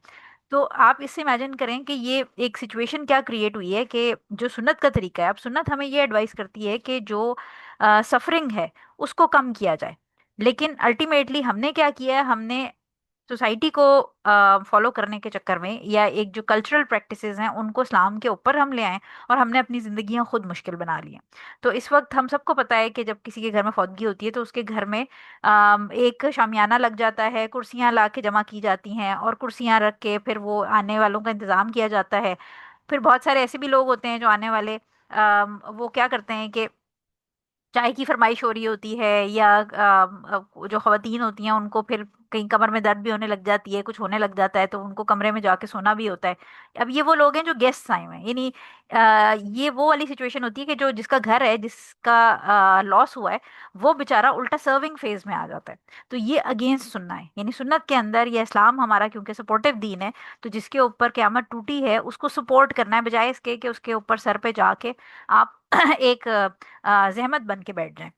तो आप इससे इमेजिन करें कि ये एक सिचुएशन क्या क्रिएट हुई है कि जो सुन्नत का तरीका है, अब सुन्नत हमें ये एडवाइस करती है कि जो सफरिंग है उसको कम किया जाए, लेकिन अल्टीमेटली हमने क्या किया है, हमने सोसाइटी को फॉलो करने के चक्कर में या एक जो कल्चरल प्रैक्टिसेस हैं उनको इस्लाम के ऊपर हम ले आए और हमने अपनी जिंदगियां खुद मुश्किल बना ली हैं। तो इस वक्त हम सबको पता है कि जब किसी के घर में फौतगी होती है तो उसके घर में एक शामियाना लग जाता है, कुर्सियां ला के जमा की जाती हैं और कुर्सियां रख के फिर वो आने वालों का इंतजाम किया जाता है। फिर बहुत सारे ऐसे भी लोग होते हैं जो आने वाले वो क्या करते हैं कि चाय की फरमाइश हो रही होती है, या जो खवातीन होती हैं उनको फिर कहीं कमर में दर्द भी होने लग जाती है, कुछ होने लग जाता है, तो उनको कमरे में जाके सोना भी होता है। अब ये वो लोग हैं जो गेस्ट आए हुए हैं, यानी ये वो वाली सिचुएशन होती है कि जो जिसका घर है, जिसका लॉस हुआ है, वो बेचारा उल्टा सर्विंग फेज में आ जाता है। तो ये अगेंस्ट सुन्ना है, यानी सुन्नत के अंदर ये इस्लाम हमारा क्योंकि सपोर्टिव दीन है, तो जिसके ऊपर क़यामत टूटी है उसको सपोर्ट करना है, बजाय इसके कि उसके ऊपर सर पे जाके आप एक जहमत बन के बैठ जाए।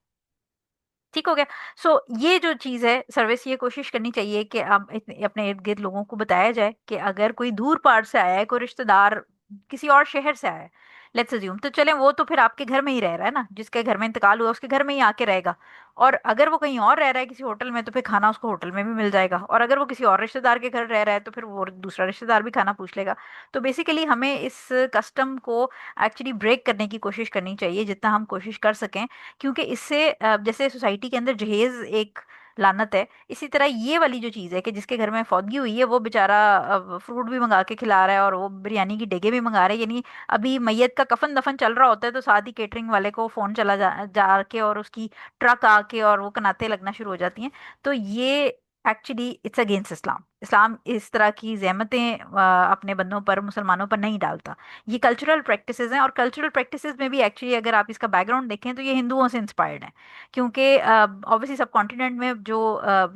ठीक हो गया। सो ये जो चीज़ है सर्विस, ये कोशिश करनी चाहिए कि आप अपने इर्द गिर्द लोगों को बताया जाए कि अगर कोई दूर पार से आया है, कोई रिश्तेदार किसी और शहर से आया है, लेट्स अज्यूम, तो चले वो तो फिर आपके घर में ही रह रहा है ना, जिसके घर में इंतकाल हुआ उसके घर में ही आके रहेगा। और अगर वो कहीं और रह रहा है किसी होटल में, तो फिर खाना उसको होटल में भी मिल जाएगा, और अगर वो किसी और रिश्तेदार के घर रह रहा है तो फिर वो दूसरा रिश्तेदार भी खाना पूछ लेगा। तो बेसिकली हमें इस कस्टम को एक्चुअली ब्रेक करने की कोशिश करनी चाहिए जितना हम कोशिश कर सकें, क्योंकि इससे जैसे सोसाइटी के अंदर जहेज एक लानत है, इसी तरह ये वाली जो चीज़ है कि जिसके घर में फौतगी हुई है वो बेचारा फ्रूट भी मंगा के खिला रहा है और वो बिरयानी की डेगे भी मंगा रहा है, यानी अभी मैयत का कफन दफन चल रहा होता है तो साथ ही केटरिंग वाले को फोन चला जा के और उसकी ट्रक आके और वो कनाते लगना शुरू हो जाती हैं। तो ये एक्चुअली इट्स अगेंस्ट इस्लाम। इस्लाम इस तरह की जहमतें अपने बंदों पर, मुसलमानों पर नहीं डालता। ये कल्चरल प्रैक्टिसेस हैं, और कल्चरल प्रैक्टिसेस में भी एक्चुअली अगर आप इसका बैकग्राउंड देखें तो ये हिंदुओं से इंस्पायर्ड है, क्योंकि ऑब्वियसली सब कॉन्टिनेंट में जो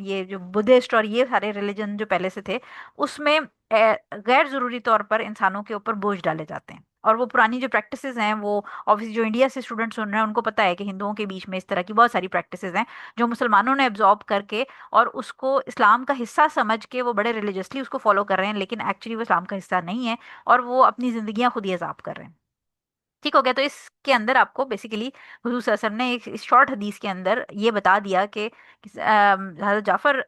ये जो बुद्धिस्ट और ये सारे रिलीजन जो पहले से थे, उसमें गैर जरूरी तौर पर इंसानों के ऊपर बोझ डाले जाते हैं, और वो पुरानी जो प्रैक्टिसेस हैं वो ऑब्वियसली जो इंडिया से स्टूडेंट सुन रहे हैं उनको पता है कि हिंदुओं के बीच में इस तरह की बहुत सारी प्रैक्टिसेस हैं जो मुसलमानों ने एब्जॉर्ब करके और उसको इस्लाम का हिस्सा समझ के वो बड़े रिलीजियसली उसको फॉलो कर रहे हैं, लेकिन एक्चुअली वो इस्लाम का हिस्सा नहीं है, और वो अपनी जिंदगियां खुद ही अजाब कर रहे हैं। ठीक हो गया। तो इसके अंदर आपको बेसिकली हुजूर सल्लल्लाहु अलैहि वसल्लम ने एक शॉर्ट हदीस के अंदर ये बता दिया कि हज़रत जाफर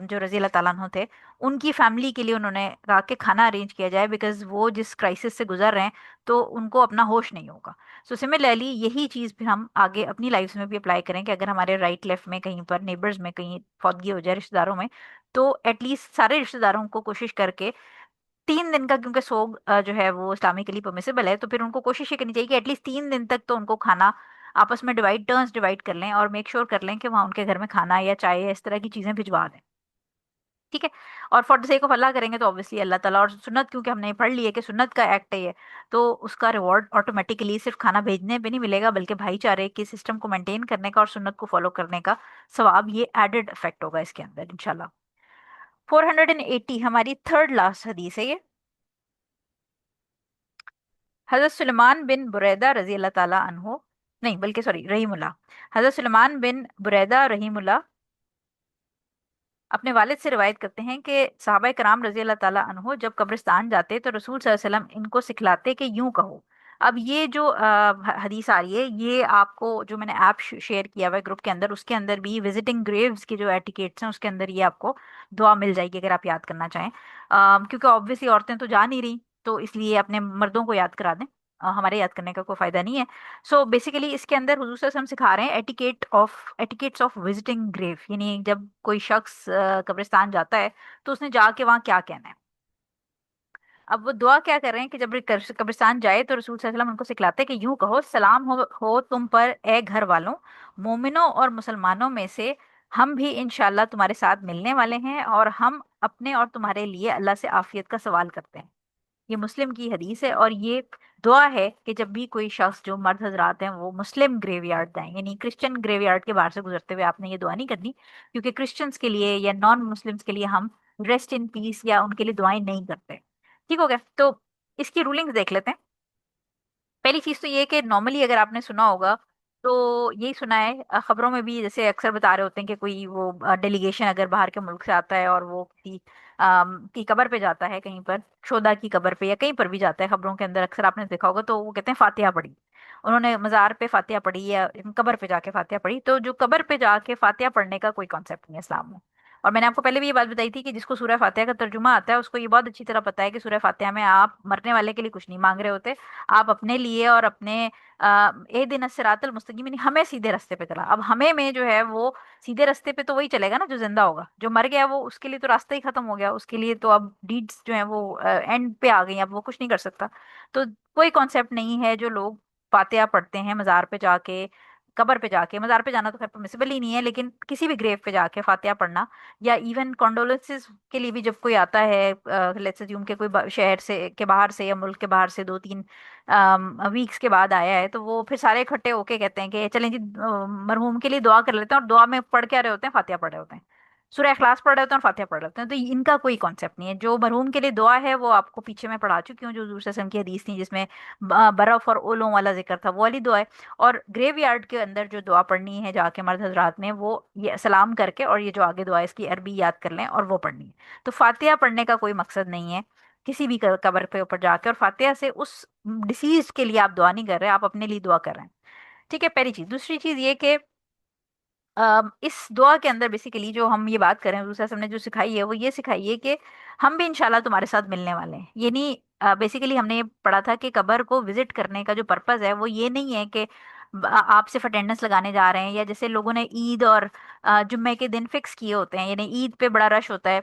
जो रजी अल्लाह ताला अन्हु थे, उनकी फैमिली के लिए उन्होंने कहा कि खाना अरेंज किया जाए, बिकॉज वो जिस क्राइसिस से गुजर रहे हैं तो उनको अपना होश नहीं होगा। सो सिमिलरली यही चीज़ फिर हम आगे अपनी लाइफ में भी अप्लाई करें कि अगर हमारे राइट लेफ्ट में कहीं पर नेबर्स में कहीं फौतगी हो जाए रिश्तेदारों में, तो एटलीस्ट सारे रिश्तेदारों को कोशिश करके 3 दिन का, क्योंकि सोग जो है वो इस्लामिकली परमिसिबल है, तो फिर उनको कोशिश ये करनी चाहिए कि एटलीस्ट 3 दिन तक तो उनको खाना आपस में टर्न्स डिवाइड कर लें और मेक श्योर कर लें कि वहाँ उनके घर में खाना या चाय या इस तरह की चीज़ें भिजवा दें। ठीक है। और फॉर द सेक ऑफ अल्लाह करेंगे तो ऑब्वियसली अल्लाह ताला, और सुन्नत क्योंकि हमने पढ़ ली है कि सुन्नत का एक्ट है ये, तो उसका रिवॉर्ड ऑटोमेटिकली सिर्फ खाना भेजने पे नहीं मिलेगा, बल्कि भाईचारे के सिस्टम को मेंटेन करने का और सुन्नत को फॉलो करने का सवाब, ये एडेड इफेक्ट होगा इसके अंदर इंशाल्लाह। 480 हमारी थर्ड लास्ट हदीस है ये। हजरत सुलेमान बिन बुरैदा रजी अल्लाह ताला अन्हो, नहीं बल्कि सॉरी रहीमुल्लाह, हजरत सुलेमान बिन बुरैदा रहीमुल्लाह अपने वालिद से रिवायत करते हैं कि सहाबा कराम रजी अल्लाह ताला अन्हो जब कब्रिस्तान जाते तो रसूल सल्लल्लाहु अलैहि वसल्लम इनको सिखलाते कि यूं कहो। अब ये जो हदीस आ रही है, ये आपको जो मैंने ऐप शेयर किया हुआ है ग्रुप के अंदर, उसके अंदर भी विजिटिंग ग्रेव्स के जो एटिकेट्स हैं उसके अंदर ये आपको दुआ मिल जाएगी अगर आप याद करना चाहें। क्योंकि ऑब्वियसली औरतें तो जा नहीं रही, तो इसलिए अपने मर्दों को याद करा दें, हमारे याद करने का कोई फायदा नहीं है। सो बेसिकली इसके अंदर हुजूर सल्लल्लाहु अलैहि वसल्लम सिखा रहे हैं एटिकेट्स ऑफ विजिटिंग ग्रेव, यानी जब कोई शख्स कब्रिस्तान जाता है तो उसने जाके वहाँ क्या कहना है। अब वो दुआ क्या कर रहे हैं कि जब कब्रिस्तान जाए तो रसूल सल्लल्लाहु अलैहि वसल्लम उनको सिखलाते हैं कि यूं कहो, सलाम हो तुम पर ए घर वालों, मोमिनों और मुसलमानों में से हम भी इंशाल्लाह तुम्हारे साथ मिलने वाले हैं, और हम अपने और तुम्हारे लिए अल्लाह से आफियत का सवाल करते हैं। ये मुस्लिम की हदीस है, और ये दुआ है कि जब भी कोई शख्स, जो मर्द हजरात हैं, वो मुस्लिम ग्रेवयार्ड जाएं, यानी क्रिश्चियन ग्रेवयार्ड के बाहर से गुजरते हुए आपने ये दुआ नहीं करनी, क्योंकि क्रिश्चियंस के लिए या नॉन मुस्लिम्स के लिए हम रेस्ट इन पीस या उनके लिए दुआएं नहीं करते। ठीक हो गया, तो इसकी रूलिंग्स देख लेते हैं। पहली चीज तो ये कि नॉर्मली अगर आपने सुना होगा तो यही सुना है, खबरों में भी जैसे अक्सर बता रहे होते हैं कि कोई वो डेलीगेशन अगर बाहर के मुल्क से आता है और वो किसी की कब्र पे जाता है, कहीं पर शोदा की कब्र पे या कहीं पर भी जाता है, खबरों के अंदर अक्सर आपने देखा होगा, तो वो कहते हैं फातिहा पढ़ी। उन्होंने मजार पे फातिहा पढ़ी या कब्र पे जाके फातिहा पढ़ी, तो जो कब्र पे जाके फातिहा पढ़ने का कोई कॉन्सेप्ट नहीं है इस्लाम में। और मैंने आपको पहले भी ये बात बताई थी कि जिसको सूरह फातिहा का तर्जुमा आता है उसको ये बहुत अच्छी तरह पता है कि सूरह फातिहा में आप मरने वाले के लिए कुछ नहीं मांग रहे होते, आप अपने लिए और अपने ए दिन सिरातल मुस्तकीम, यानी हमें सीधे रास्ते पे चला। अब हमें में जो है वो सीधे रास्ते पे तो वही चलेगा ना जो जिंदा होगा, जो मर गया वो उसके लिए तो रास्ता ही खत्म हो गया, उसके लिए तो अब डीड्स जो है वो एंड पे आ गई, अब वो कुछ नहीं कर सकता। तो कोई कॉन्सेप्ट नहीं है जो लोग फातिहा पढ़ते हैं मजार पे जाके, कब्र पे जाके, मजार पे जाना तो खैर परमिसिबल ही नहीं है, लेकिन किसी भी ग्रेव पे जाके फातिहा पढ़ना, या इवन कॉन्डोलेंसेस के लिए भी जब कोई आता है, लेट्स अज्यूम के कोई शहर से के बाहर से या मुल्क के बाहर से 2-3 वीक्स के बाद आया है, तो वो फिर सारे इकट्ठे होके कहते हैं कि चलें जी मरहूम के लिए दुआ कर लेते हैं, और दुआ में पढ़ क्या रहे होते हैं, फातिहा पढ़ रहे होते हैं, सूरह इखलास पढ़ रहे होते हैं और फातिहा पढ़ रहे होते हैं। तो इनका कोई कॉन्सेप्ट नहीं है। जो मरहूम के लिए दुआ है वो आपको पीछे मैं पढ़ा चुकी हूँ, जो हजूर सल्लल्लाहु अलैहि वसल्लम की हदीस थी जिसमें बर्फ और ओलों वाला जिक्र था, वो वाली दुआ है। और ग्रेव यार्ड के अंदर जो दुआ पढ़नी है जाके मर्द हजरात ने, वो ये सलाम करके, और ये जो आगे दुआ है इसकी अरबी याद कर लें और वो पढ़नी है। तो फातिहा पढ़ने का कोई मकसद नहीं है किसी भी कब्र पे ऊपर जाके, और फातिहा से उस डिसीज के लिए आप दुआ नहीं कर रहे, आप अपने लिए दुआ कर रहे हैं। ठीक है, पहली चीज। दूसरी चीज ये कि इस दुआ के अंदर बेसिकली जो हम ये बात करें, दूसरा हमने जो सिखाई है वो ये सिखाई है कि हम भी इंशाल्लाह तुम्हारे साथ मिलने वाले हैं। ये नहीं, बेसिकली हमने ये पढ़ा था कि कब्र को विजिट करने का जो पर्पज है वो ये नहीं है कि आप सिर्फ अटेंडेंस लगाने जा रहे हैं, या जैसे लोगों ने ईद और जुम्मे के दिन फिक्स किए होते हैं, यानी ईद पे बड़ा रश होता है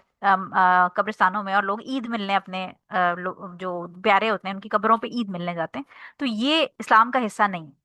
कब्रिस्तानों में, और लोग ईद मिलने अपने जो प्यारे होते हैं उनकी कब्रों पे ईद मिलने जाते हैं। तो ये इस्लाम का हिस्सा नहीं है।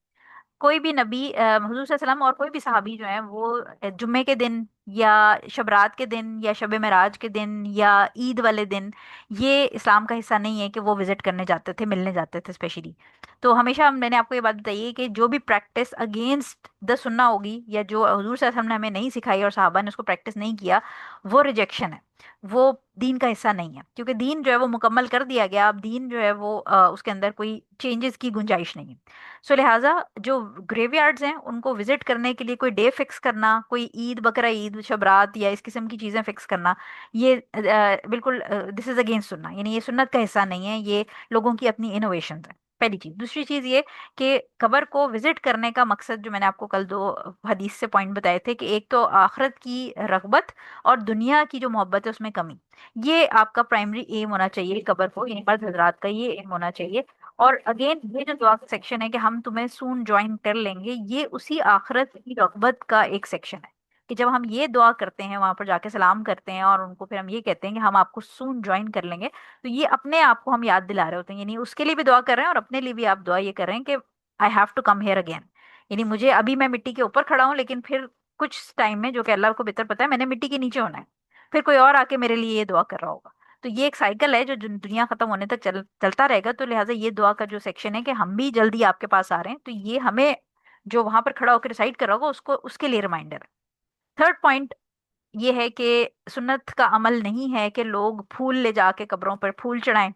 कोई भी नबी, हुजूर सल्लल्लाहु अलैहि वसल्लम और कोई भी सहाबी जो है वो जुम्मे के दिन या शब रात के दिन या शब मेराज के दिन या ईद वाले दिन, ये इस्लाम का हिस्सा नहीं है कि वो विजिट करने जाते थे, मिलने जाते थे स्पेशली। तो हमेशा मैंने आपको ये बात बताई है कि जो भी प्रैक्टिस अगेंस्ट द सुन्ना होगी, या जो हजूर सल्लल्लाहु अलैहि वसल्लम ने हमें नहीं सिखाई और साहबा ने उसको प्रैक्टिस नहीं किया, वो रिजेक्शन है, वो दीन का हिस्सा नहीं है। क्योंकि दीन जो है वो मुकम्मल कर दिया गया, अब दीन जो है वो उसके अंदर कोई चेंजेस की गुंजाइश नहीं है। सो लिहाजा जो ग्रेवयार्ड्स हैं उनको विजिट करने के लिए कोई डे फिक्स करना, कोई ईद, बकरा ईद, शब रात या इस किस्म की चीजें फिक्स करना, ये बिल्कुल दिस इज अगेंस्ट सुन्ना, यानी ये सुन्नत का हिस्सा नहीं है, ये लोगों की अपनी इनोवेशन है। पहली चीज। दूसरी चीज ये कि कबर को विजिट करने का मकसद, जो मैंने आपको कल दो हदीस से पॉइंट बताए थे, कि एक तो आखिरत की रगबत और दुनिया की जो मोहब्बत है उसमें कमी, ये आपका प्राइमरी एम होना चाहिए कबर को, यानी मर्द हजरात का ये एम होना चाहिए। और अगेन ये जो दुआ का सेक्शन है कि हम तुम्हें सून ज्वाइन कर लेंगे, ये उसी आखिरत की रगबत का एक सेक्शन है, कि जब हम ये दुआ करते हैं वहां पर जाके सलाम करते हैं और उनको फिर हम ये कहते हैं कि हम आपको सून ज्वाइन कर लेंगे, तो ये अपने आप को हम याद दिला रहे होते हैं, यानी उसके लिए भी दुआ कर रहे हैं और अपने लिए भी आप दुआ ये कर रहे हैं कि I have to come here again, यानी मुझे अभी मैं मिट्टी के ऊपर खड़ा हूँ, लेकिन फिर कुछ टाइम में, जो कि अल्लाह को बेहतर पता है, मैंने मिट्टी के नीचे होना है, फिर कोई और आके मेरे लिए ये दुआ कर रहा होगा। तो ये एक साइकिल है जो दुनिया खत्म होने तक चलता रहेगा। तो लिहाजा ये दुआ का जो सेक्शन है कि हम भी जल्दी आपके पास आ रहे हैं, तो ये हमें जो वहां पर खड़ा होकर रिसाइट कर रहा होगा उसको, उसके लिए रिमाइंडर है। थर्ड पॉइंट ये है कि सुन्नत का अमल नहीं है कि लोग फूल ले जाके कब्रों पर फूल चढ़ाएं।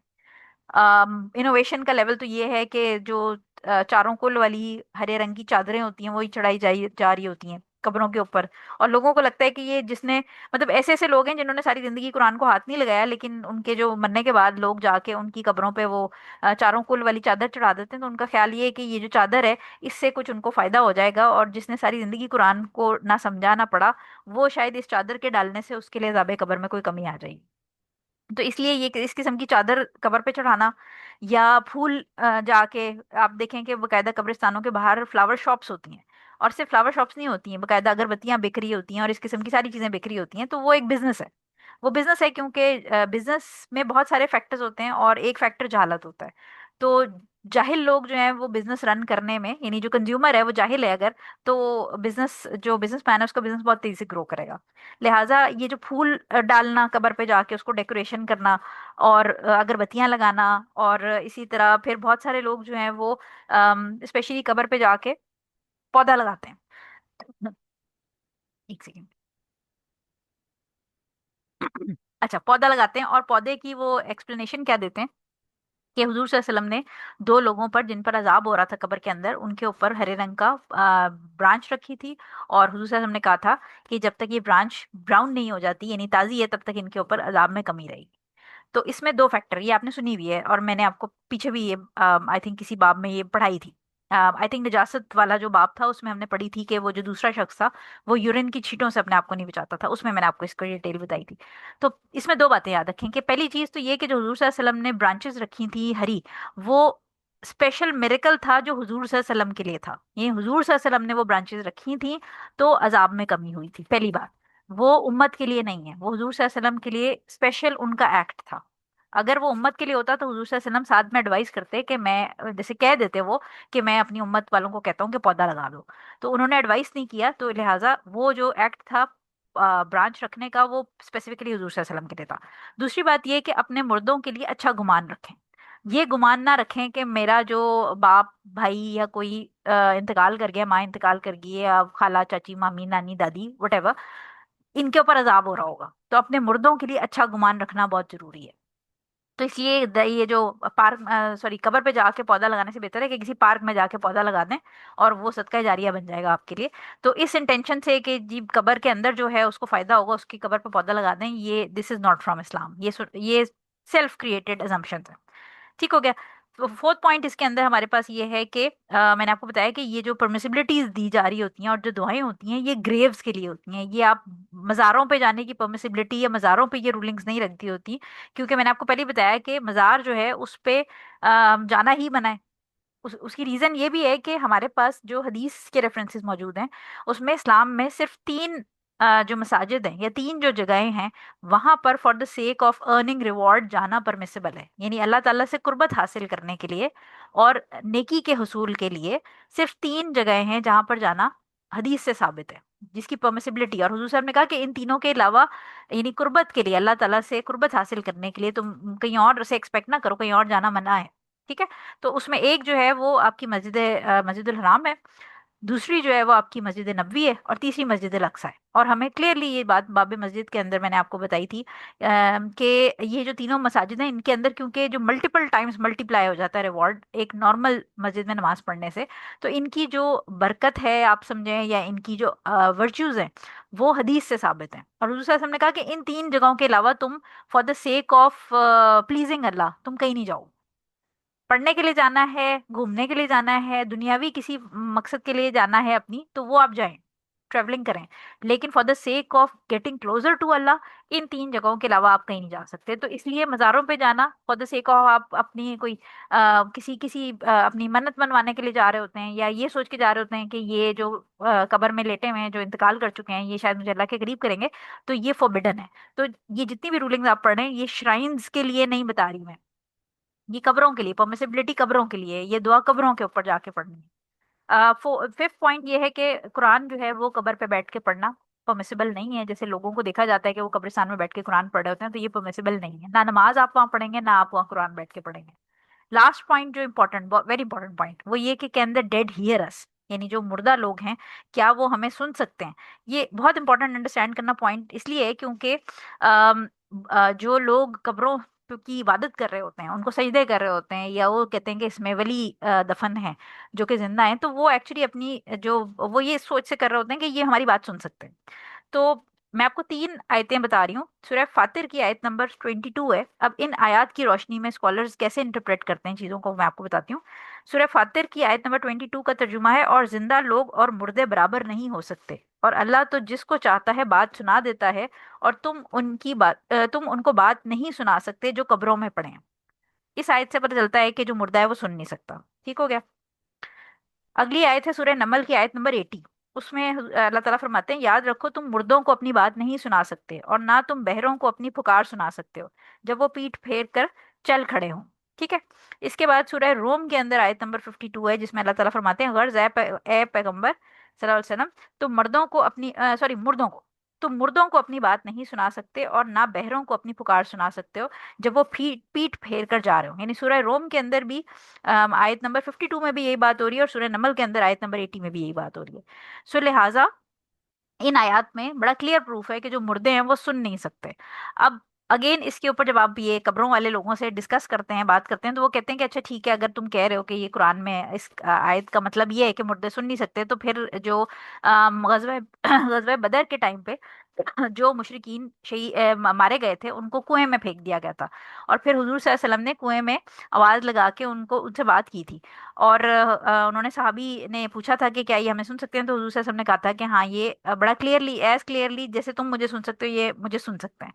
इनोवेशन का लेवल तो ये है कि जो चारों कुल वाली हरे रंग की चादरें होती हैं वही चढ़ाई जा रही होती हैं कब्रों के ऊपर। और लोगों को लगता है कि ये जिसने, मतलब ऐसे ऐसे लोग हैं जिन्होंने सारी जिंदगी कुरान को हाथ नहीं लगाया, लेकिन उनके जो मरने के बाद लोग जाके उनकी कब्रों पे वो चारों कुल वाली चादर चढ़ा देते हैं। तो उनका ख्याल ये है कि ये जो चादर है इससे कुछ उनको फायदा हो जाएगा, और जिसने सारी जिंदगी कुरान को ना समझा ना पढ़ा, वो शायद इस चादर के डालने से उसके लिए अज़ाब कब्र में कोई कमी आ जाएगी। तो इसलिए ये इस किस्म की चादर कबर पे चढ़ाना, या फूल जाके, आप देखें कि बकायदा कब्रिस्तानों के बाहर फ्लावर शॉप्स होती हैं। और सिर्फ फ्लावर शॉप्स नहीं होती हैं, बकायदा अगरबत्तियां बिक रही होती हैं और इस किस्म की सारी चीजें बिक रही होती हैं। तो वो एक बिजनेस है। वो बिजनेस है क्योंकि बिजनेस में बहुत सारे फैक्टर्स होते हैं और एक फैक्टर जहालत होता है। तो जाहिल लोग जो हैं वो बिजनेस रन करने में, यानी जो कंज्यूमर है वो जाहिल है अगर, तो बिजनेस, जो बिजनेस मैन है उसका बिजनेस बहुत तेजी से ग्रो करेगा। लिहाजा ये जो फूल डालना कबर पे जाके, उसको डेकोरेशन करना, और अगरबत्तियां लगाना, और इसी तरह फिर बहुत सारे लोग जो हैं वो स्पेशली कबर पे जाके पौधा लगाते हैं। एक सेकेंड। अच्छा, पौधा लगाते हैं और पौधे की वो एक्सप्लेनेशन क्या देते हैं कि हुजूर सल्लल्लाहु अलैहि वसल्लम ने दो लोगों पर जिन पर अजाब हो रहा था कब्र के अंदर, उनके ऊपर हरे रंग का ब्रांच रखी थी। और हुजूर सल्लल्लाहु अलैहि वसल्लम ने कहा था कि जब तक ये ब्रांच ब्राउन नहीं हो जाती, यानी ताजी है, तब तक इनके ऊपर अजाब में कमी रहेगी। तो इसमें दो फैक्टर, ये आपने सुनी हुई है और मैंने आपको पीछे भी ये आई थिंक किसी बाब में ये पढ़ाई थी। आई थिंक नजासत वाला जो बाब था उसमें हमने पढ़ी थी कि वो जो दूसरा शख्स था वो यूरिन की छींटों से अपने आप को नहीं बचाता था, उसमें मैंने आपको इसको डिटेल बताई थी। तो इसमें दो बातें याद रखें कि पहली चीज तो ये कि जो हुजूर सल्लल्लाहु अलैहि वसल्लम ने ब्रांचेस रखी थी हरी, वो स्पेशल मिरेकल था जो हुजूर सल्लल्लाहु अलैहि वसल्लम के लिए था। ये हुजूर सल्लल्लाहु अलैहि वसल्लम ने वो ब्रांचेस रखी थी, तो अजाब में कमी हुई थी, पहली बात। वो उम्मत के लिए नहीं है, वो हुजूर सल्लल्लाहु अलैहि वसल्लम के लिए स्पेशल उनका एक्ट था। अगर वो उम्मत के लिए होता तो हुजूर सल्लल्लाहु अलैहि वसल्लम साथ में एडवाइस करते कि मैं, जैसे कह देते वो कि मैं अपनी उम्मत वालों को कहता हूँ कि पौधा लगा दो। तो उन्होंने एडवाइस नहीं किया, तो लिहाजा वो जो एक्ट था ब्रांच रखने का, वो स्पेसिफिकली हुजूर सल्लल्लाहु अलैहि वसल्लम के लिए था। दूसरी बात ये कि अपने मुर्दों के लिए अच्छा गुमान रखें। ये गुमान ना रखें कि मेरा जो बाप भाई या कोई इंतकाल कर गया, माँ इंतकाल कर गई है, या खाला चाची मामी नानी दादी वटेवर, इनके ऊपर अजाब हो रहा होगा। तो अपने मुर्दों के लिए अच्छा गुमान रखना बहुत जरूरी है। तो इसलिए ये जो पार्क, सॉरी, कबर पे जाके पौधा लगाने से बेहतर है कि किसी पार्क में जाके पौधा लगा दें, और वो सदका जारिया बन जाएगा आपके लिए। तो इस इंटेंशन से कि जी कबर के अंदर जो है उसको फायदा होगा, उसकी कबर पे पौधा लगा दें, ये this is not from Islam. ये सेल्फ क्रिएटेड अजम्पशन है। ठीक हो गया। तो फोर्थ पॉइंट इसके अंदर हमारे पास ये है कि मैंने आपको बताया कि ये जो परमिसिबिलिटीज दी जा रही होती हैं और जो दुआएं होती हैं, ये ग्रेव्स के लिए होती हैं। ये आप मज़ारों पे जाने की परमिसिबिलिटी या मज़ारों पे ये रूलिंग्स नहीं रखती होती, क्योंकि मैंने आपको पहले ही बताया कि मज़ार जो है उस पे जाना ही मना है। उसकी रीजन ये भी है कि हमारे पास जो हदीस के रेफरेंसेस मौजूद हैं, उसमें इस्लाम में सिर्फ तीन जो मसाजिद हैं या तीन जो जगहें हैं, वहां पर for the sake of earning reward जाना परमिसिबल है। यानी अल्लाह ताला से कुर्बत हासिल करने के लिए और नेकी के हुसूल के लिए सिर्फ तीन जगहें हैं जहां पर जाना हदीस से साबित है, जिसकी परमिसिबिलिटी। और हुजूर साहब ने कहा कि इन तीनों के अलावा, यानी कुर्बत के लिए, अल्लाह ताला से कुर्बत हासिल करने के लिए तुम कहीं और से एक्सपेक्ट ना करो, कहीं और जाना मना है। ठीक है। तो उसमें एक जो है वो आपकी मस्जिदुल हराम है, दूसरी जो है वो आपकी मस्जिद नबवी है, और तीसरी मस्जिद अक्सा है। और हमें क्लियरली ये बात बाब मस्जिद के अंदर मैंने आपको बताई थी कि ये जो तीनों मसाजिद हैं इनके अंदर, क्योंकि जो मल्टीपल टाइम्स मल्टीप्लाई हो जाता है रिवॉर्ड एक नॉर्मल मस्जिद में नमाज पढ़ने से, तो इनकी जो बरकत है आप समझें, या इनकी जो वर्च्यूज हैं, वो हदीस से साबित हैं। और हुजूर सल्लल्लाहु अलैहि वसल्लम ने कहा कि इन तीन जगहों के अलावा तुम for the sake of pleasing Allah तुम कहीं नहीं जाओ। पढ़ने के लिए जाना है, घूमने के लिए जाना है, दुनियावी किसी मकसद के लिए जाना है अपनी, तो वो आप जाएं, ट्रेवलिंग करें। लेकिन for the sake of getting closer to Allah, इन तीन जगहों के अलावा आप कहीं नहीं जा सकते। तो इसलिए मज़ारों पे जाना फॉर द सेक ऑफ, आप अपनी कोई किसी किसी अपनी मन्नत मनवाने के लिए जा रहे होते हैं, या ये सोच के जा रहे होते हैं कि ये जो कब्र में लेटे हुए हैं, जो इंतकाल कर चुके हैं, ये शायद मुझे अल्लाह के करीब करेंगे, तो ये फॉरबिडन है। तो ये जितनी भी रूलिंग्स आप पढ़ रहे हैं, ये श्राइन्स के लिए नहीं बता रही मैं, ये कब्रों के लिए, परमिसिबिलिटी कब्रों के लिए, ये दुआ कब्रों के ऊपर जाके पढ़नी है। फिफ्थ पॉइंट ये है कि कुरान जो है वो कब्र पे बैठ के पढ़ना परमिसिबल नहीं है। जैसे लोगों को देखा जाता है कि वो कब्रिस्तान में बैठ के कुरान पढ़ रहे होते हैं, तो ये परमिसिबल नहीं है। ना नमाज आप वहाँ पढ़ेंगे, ना आप वहाँ कुरान बैठ के पढ़ेंगे। लास्ट पॉइंट जो इम्पोर्टेंट, वेरी इंपॉर्टेंट पॉइंट, वो ये कि कैन द डेड हियर अस, यानी जो मुर्दा लोग हैं क्या वो हमें सुन सकते हैं। ये बहुत इंपॉर्टेंट अंडरस्टैंड करना पॉइंट इसलिए है क्योंकि जो लोग कब्रों क्योंकि इबादत कर रहे होते हैं, उनको सजदे कर रहे होते हैं, या वो कहते हैं कि इसमें वली दफन है जो कि जिंदा है, तो वो एक्चुअली अपनी जो वो ये सोच से कर रहे होते हैं कि ये हमारी बात सुन सकते हैं। तो मैं आपको तीन आयतें बता रही हूँ। सूरह फातिर की आयत नंबर 22 है। अब इन आयत की रोशनी में स्कॉलर्स कैसे इंटरप्रेट करते हैं चीज़ों को, मैं आपको बताती हूँ। सूरह फातिर की आयत नंबर 22 का तर्जुमा है, और जिंदा लोग और मुर्दे बराबर नहीं हो सकते, और अल्लाह तो जिसको चाहता है बात सुना देता है, और तुम उनको बात नहीं सुना सकते जो कब्रों में पड़े हैं। इस आयत से पता चलता है कि जो मुर्दा है वो सुन नहीं सकता। ठीक हो गया। अगली आयत है सूरह नमल की आयत नंबर 80। उसमें अल्लाह ताला फरमाते हैं, याद रखो तुम मुर्दों को अपनी बात नहीं सुना सकते, और ना तुम बहरों को अपनी पुकार सुना सकते हो जब वो पीठ फेर कर चल खड़े हों। ठीक है। इसके बाद सूरह रोम के अंदर आयत नंबर 52 है, जिसमें अल्लाह ताला फरमाते हैं, गर्ज ए पैगंबर सल्लल्लाहु अलैहि वसल्लम, तुम मर्दों को अपनी सॉरी मुर्दों को तुम मुर्दों को अपनी बात नहीं सुना सकते, और ना बहरों को अपनी पुकार सुना सकते हो जब वो पीठ फेर कर जा रहे हो। यानी सूरह रोम के अंदर भी आयत नंबर 52 में भी यही बात हो रही है, और सूरह नमल के अंदर आयत नंबर 80 में भी यही बात हो रही है। सो लिहाजा इन आयात में बड़ा क्लियर प्रूफ है कि जो मुर्दे हैं वो सुन नहीं सकते। अब अगेन इसके ऊपर जब आप ये कब्रों वाले लोगों से डिस्कस करते हैं, बात करते हैं, तो वो कहते हैं कि अच्छा ठीक है, अगर तुम कह रहे हो कि ये कुरान में इस आयत का मतलब ये है कि मुर्दे सुन नहीं सकते, तो फिर जो गजवा गजवा बदर के टाइम पे जो मुशरिकीन मारे गए थे, उनको कुएं में फेंक दिया गया था, और फिर हुजूर सल्लल्लाहु अलैहि वसल्लम ने कुएं में आवाज लगा के उनको उनसे बात की थी। और उन्होंने सहाबी ने पूछा था कि क्या ये हमें सुन सकते हैं, तो हुजूर सल्लल्लाहु अलैहि वसल्लम ने कहा था कि हाँ, ये बड़ा क्लियरली, एज क्लियरली जैसे तुम मुझे सुन सकते हो, ये मुझे सुन सकते हैं।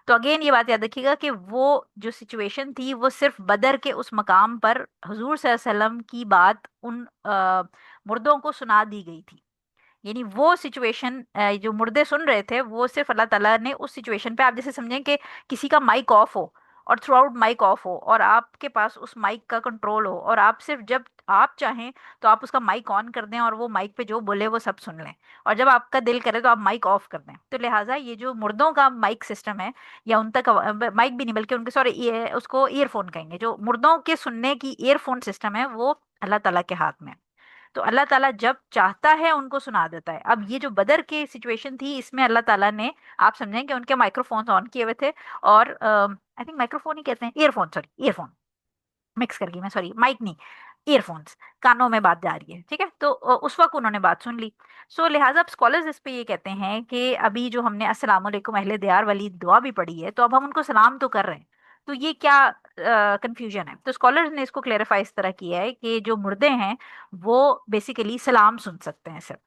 तो अगेन ये बात याद रखिएगा कि वो जो सिचुएशन थी वो सिर्फ बदर के उस मकाम पर हुजूर सल्लल्लाहु अलैहि वसल्लम की बात उन मुर्दों को सुना दी गई थी। यानी वो सिचुएशन, जो मुर्दे सुन रहे थे, वो सिर्फ अल्लाह ताला ने उस सिचुएशन पे, आप जैसे समझें कि किसी का माइक ऑफ हो, और थ्रू आउट माइक ऑफ हो, और आपके पास उस माइक का कंट्रोल हो, और आप सिर्फ जब आप चाहें तो आप उसका माइक ऑन कर दें, और वो माइक पे जो बोले वो सब सुन लें, और जब आपका दिल करे तो आप माइक ऑफ कर दें। तो लिहाजा ये जो मुर्दों का माइक सिस्टम है, या उन तक माइक भी नहीं बल्कि उनके, सॉरी, उसको ईयरफोन कहेंगे, जो मुर्दों के सुनने की ईयरफोन सिस्टम है, वो अल्लाह ताला के हाथ में है। तो अल्लाह ताला जब चाहता है उनको सुना देता है। अब ये जो बदर की सिचुएशन थी, इसमें अल्लाह ताला ने, आप समझें कि उनके माइक्रोफोन ऑन किए हुए थे, और आई थिंक माइक्रोफोन ही कहते हैं, ईयरफोन, सॉरी ईयरफोन मिक्स कर गई मैं, सॉरी माइक नहीं, ईयरफोन्स, कानों में बात जा रही है। ठीक है। तो उस वक्त उन्होंने बात सुन ली। सो लिहाजा अब स्कॉलर्स इस पे ये कहते हैं कि अभी जो हमने अस्सलाम वालेकुम अहले दियार वाली दुआ भी पढ़ी है, तो अब हम उनको सलाम तो कर रहे हैं, तो ये क्या कंफ्यूजन है? तो स्कॉलर्स ने इसको क्लेरिफाई इस तरह किया है कि जो मुर्दे हैं वो बेसिकली सलाम सुन सकते हैं सिर्फ।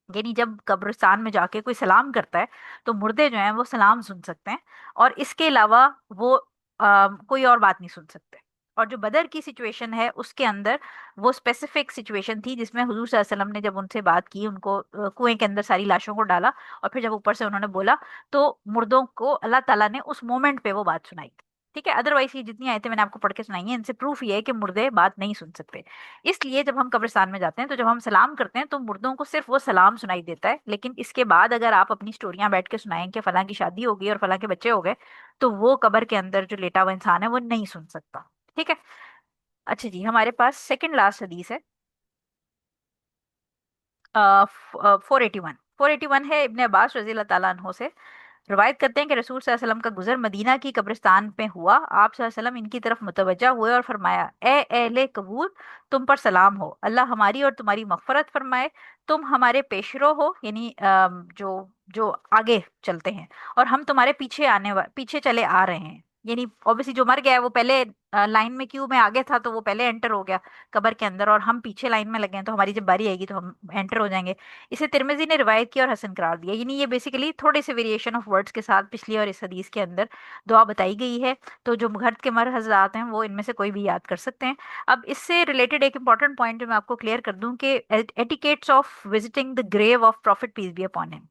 यानी जब कब्रिस्तान में जाके कोई सलाम करता है, तो मुर्दे जो हैं वो सलाम सुन सकते हैं, और इसके अलावा वो कोई और बात नहीं सुन सकते। और जो बदर की सिचुएशन है उसके अंदर वो स्पेसिफिक सिचुएशन थी, जिसमें हुजूर सल्लल्लाहु अलैहि वसल्लम ने जब उनसे बात की, उनको कुएं के अंदर सारी लाशों को डाला, और फिर जब ऊपर से उन्होंने बोला, तो मुर्दों को अल्लाह ताला ने उस मोमेंट पे वो बात सुनाई। ठीक है। अदरवाइज ये जितनी आयतें मैंने आपको पढ़ के सुनाई हैं, इनसे प्रूफ ये है कि मुर्दे बात नहीं सुन सकते। इसलिए जब हम कब्रिस्तान में जाते हैं, तो जब हम सलाम करते हैं, तो मुर्दों को सिर्फ वो सलाम सुनाई देता है, लेकिन इसके बाद अगर आप अपनी स्टोरियां बैठ के सुनाएं कि फलां की शादी हो गई और फलां के बच्चे हो गए, तो वो कब्र के अंदर जो लेटा हुआ इंसान है वो नहीं सुन सकता। ठीक है। अच्छा जी, हमारे पास सेकंड लास्ट हदीस है, 481 है, इब्ने अब्बास रजी अल्लाह ताला अन्हो से रवायत करते हैं कि रसूल सल्लल्लाहु अलैहि वसल्लम का गुजर मदीना की कब्रिस्तान पे हुआ। आप सल्लल्लाहु अलैहि वसल्लम इनकी तरफ मुतवज्जा हुए और फरमाया, ए अहले कबूर, तुम पर सलाम हो, अल्लाह हमारी और तुम्हारी मगफरत फरमाए, तुम हमारे पेशरो हो, यानी जो जो आगे चलते हैं, और हम तुम्हारे पीछे चले आ रहे हैं। यानी ऑब्वियसली जो मर गया है वो पहले लाइन में, क्यू में आगे था, तो वो पहले एंटर हो गया कब्र के अंदर, और हम पीछे लाइन में लगे हैं, तो हमारी जब बारी आएगी तो हम एंटर हो जाएंगे। इसे तिरमिजी ने रिवायत किया और हसन करार दिया। यानी ये बेसिकली थोड़े से वेरिएशन ऑफ वर्ड्स के साथ पिछली और इस हदीस के अंदर दुआ बताई गई है। तो जो घर के मर हजरात हैं वो इनमें से कोई भी याद कर सकते हैं। अब इससे रिलेटेड एक इंपॉर्टेंट पॉइंट जो मैं आपको क्लियर कर दूं कि etiquettes of visiting the grave of prophet peace be upon him.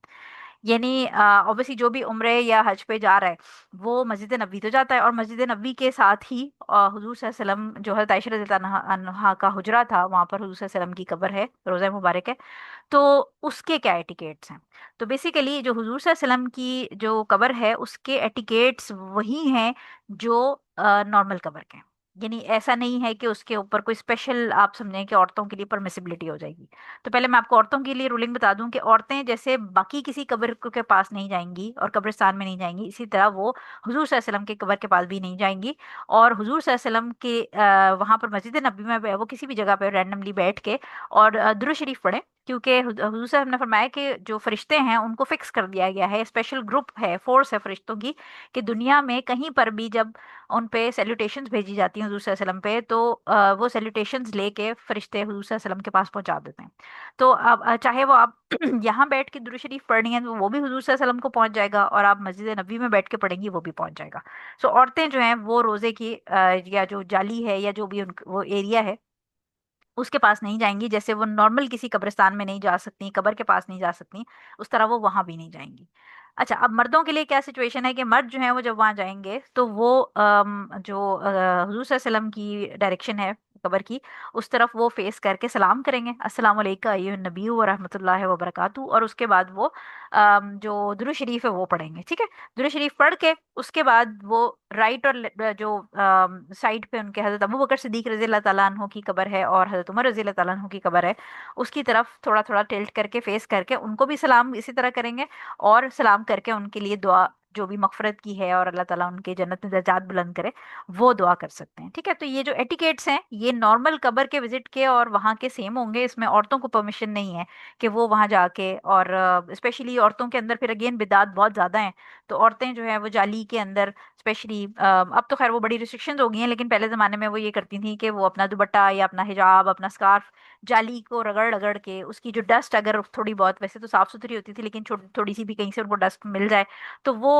यानी ऑब्वियसली जो भी उम्रे या हज पे जा रहा है, वो मस्जिद नबी तो जाता है, और मस्जिद नबी के साथ ही हुजूर सल्लल्लाहु अलैहि वसल्लम, जो है आयशा रज़ी अल्लाह अन्हा का हुजरा था, वहां पर हुजूर सल्लल्लाहु अलैहि वसल्लम की कब्र है, रोज़ा मुबारक है। तो उसके क्या एटिकेट्स हैं? तो बेसिकली जो हुजूर सल्लल्लाहु अलैहि वसल्लम की जो कब्र है, उसके एटिकेट्स वही हैं जो नॉर्मल कब्र के हैं। यानी ऐसा नहीं है कि उसके ऊपर कोई स्पेशल आप समझें कि औरतों के लिए परमिसिबिलिटी हो जाएगी। तो पहले मैं आपको औरतों के लिए रूलिंग बता दूं कि औरतें जैसे बाकी किसी कब्र के पास नहीं जाएंगी और कब्रिस्तान में नहीं जाएंगी, इसी तरह वो हुजूर सल्लल्लाहु अलैहि वसल्लम के कब्र के पास भी नहीं जाएंगी। और हुजूर सल्लल्लाहु अलैहि वसल्लम के वहां पर मस्जिद नबी में वो किसी भी जगह पे रैंडमली बैठ के और दुरूद शरीफ पढ़े, क्योंकि हुजूर साहब ने फरमाया कि जो फरिश्ते हैं उनको फिक्स कर दिया गया है, स्पेशल ग्रुप है, फोर्स है फरिश्तों की, कि दुनिया में कहीं पर भी जब उन पे सैल्यूटेशंस भेजी जाती हैं हुजूर सल्लल्लाहु अलैहि वसल्लम पे, तो वो सैल्यूटेशंस लेके फरिश्ते हुजूर सल्लल्लाहु अलैहि वसल्लम के पास पहुंचा देते हैं। तो अब चाहे वो आप यहाँ बैठ के दुरूद शरीफ पढ़ रही हैं तो वो भी हुजूर सल्लल्लाहु अलैहि वसल्लम को पहुंच जाएगा, और आप मस्जिद नबी में बैठ के पढ़ेंगी वो भी पहुंच जाएगा। सो औरतें जो हैं वो रोजे की या जो जाली है या जो भी वो एरिया है उसके पास नहीं जाएंगी। जैसे वो नॉर्मल किसी कब्रिस्तान में नहीं जा सकती, कब्र के पास नहीं जा सकती, उस तरह वो वहां भी नहीं जाएंगी। अच्छा, अब मर्दों के लिए क्या सिचुएशन है कि मर्द जो है वो जब वहां जाएंगे तो वो जो हुजूर सल्लल्लाहु अलैहि वसल्लम की डायरेक्शन है कब्र की, उस तरफ वो फेस करके सलाम करेंगे, अस्सलाम वालेकुम अय्युहन नबी व रहमतुल्लाहि व बरकातहू, और उसके बाद वो जो दुरूद शरीफ है वो पढ़ेंगे। ठीक है, दुरूद शरीफ पढ़ के उसके बाद वो राइट और जो साइड पे उनके हजरत अबू बकर सिद्दीक रजी अल्लाह ताला अन्हो की कब्र है और हजरत उमर रजी अल्लाह ताला अन्हो की कब्र है, उसकी तरफ थोड़ा थोड़ा टिल्ट करके फेस करके उनको भी सलाम इसी तरह करेंगे, और सलाम करके उनके लिए दुआ जो भी मगफरत की है और अल्लाह ताला उनके जन्नत में दर्जात बुलंद करे, वो दुआ कर सकते हैं। ठीक है, तो ये जो एटिकेट्स हैं ये नॉर्मल कब्र के विजिट के और वहाँ के सेम होंगे, इसमें औरतों को परमिशन नहीं है कि वो वहाँ जाके, और स्पेशली औरतों के अंदर फिर अगेन बिदात बहुत ज़्यादा हैं। तो औरतें जो है वो जाली के अंदर स्पेशली, अब तो खैर वो बड़ी रिस्ट्रिक्शंस हो गई हैं, लेकिन पहले ज़माने में वो ये करती थी कि वो अपना दुपट्टा या अपना हिजाब, अपना स्कार्फ जाली को रगड़ रगड़ के उसकी जो डस्ट, अगर थोड़ी बहुत, वैसे तो साफ सुथरी होती थी लेकिन थोड़ी सी भी कहीं से उनको डस्ट मिल जाए तो वो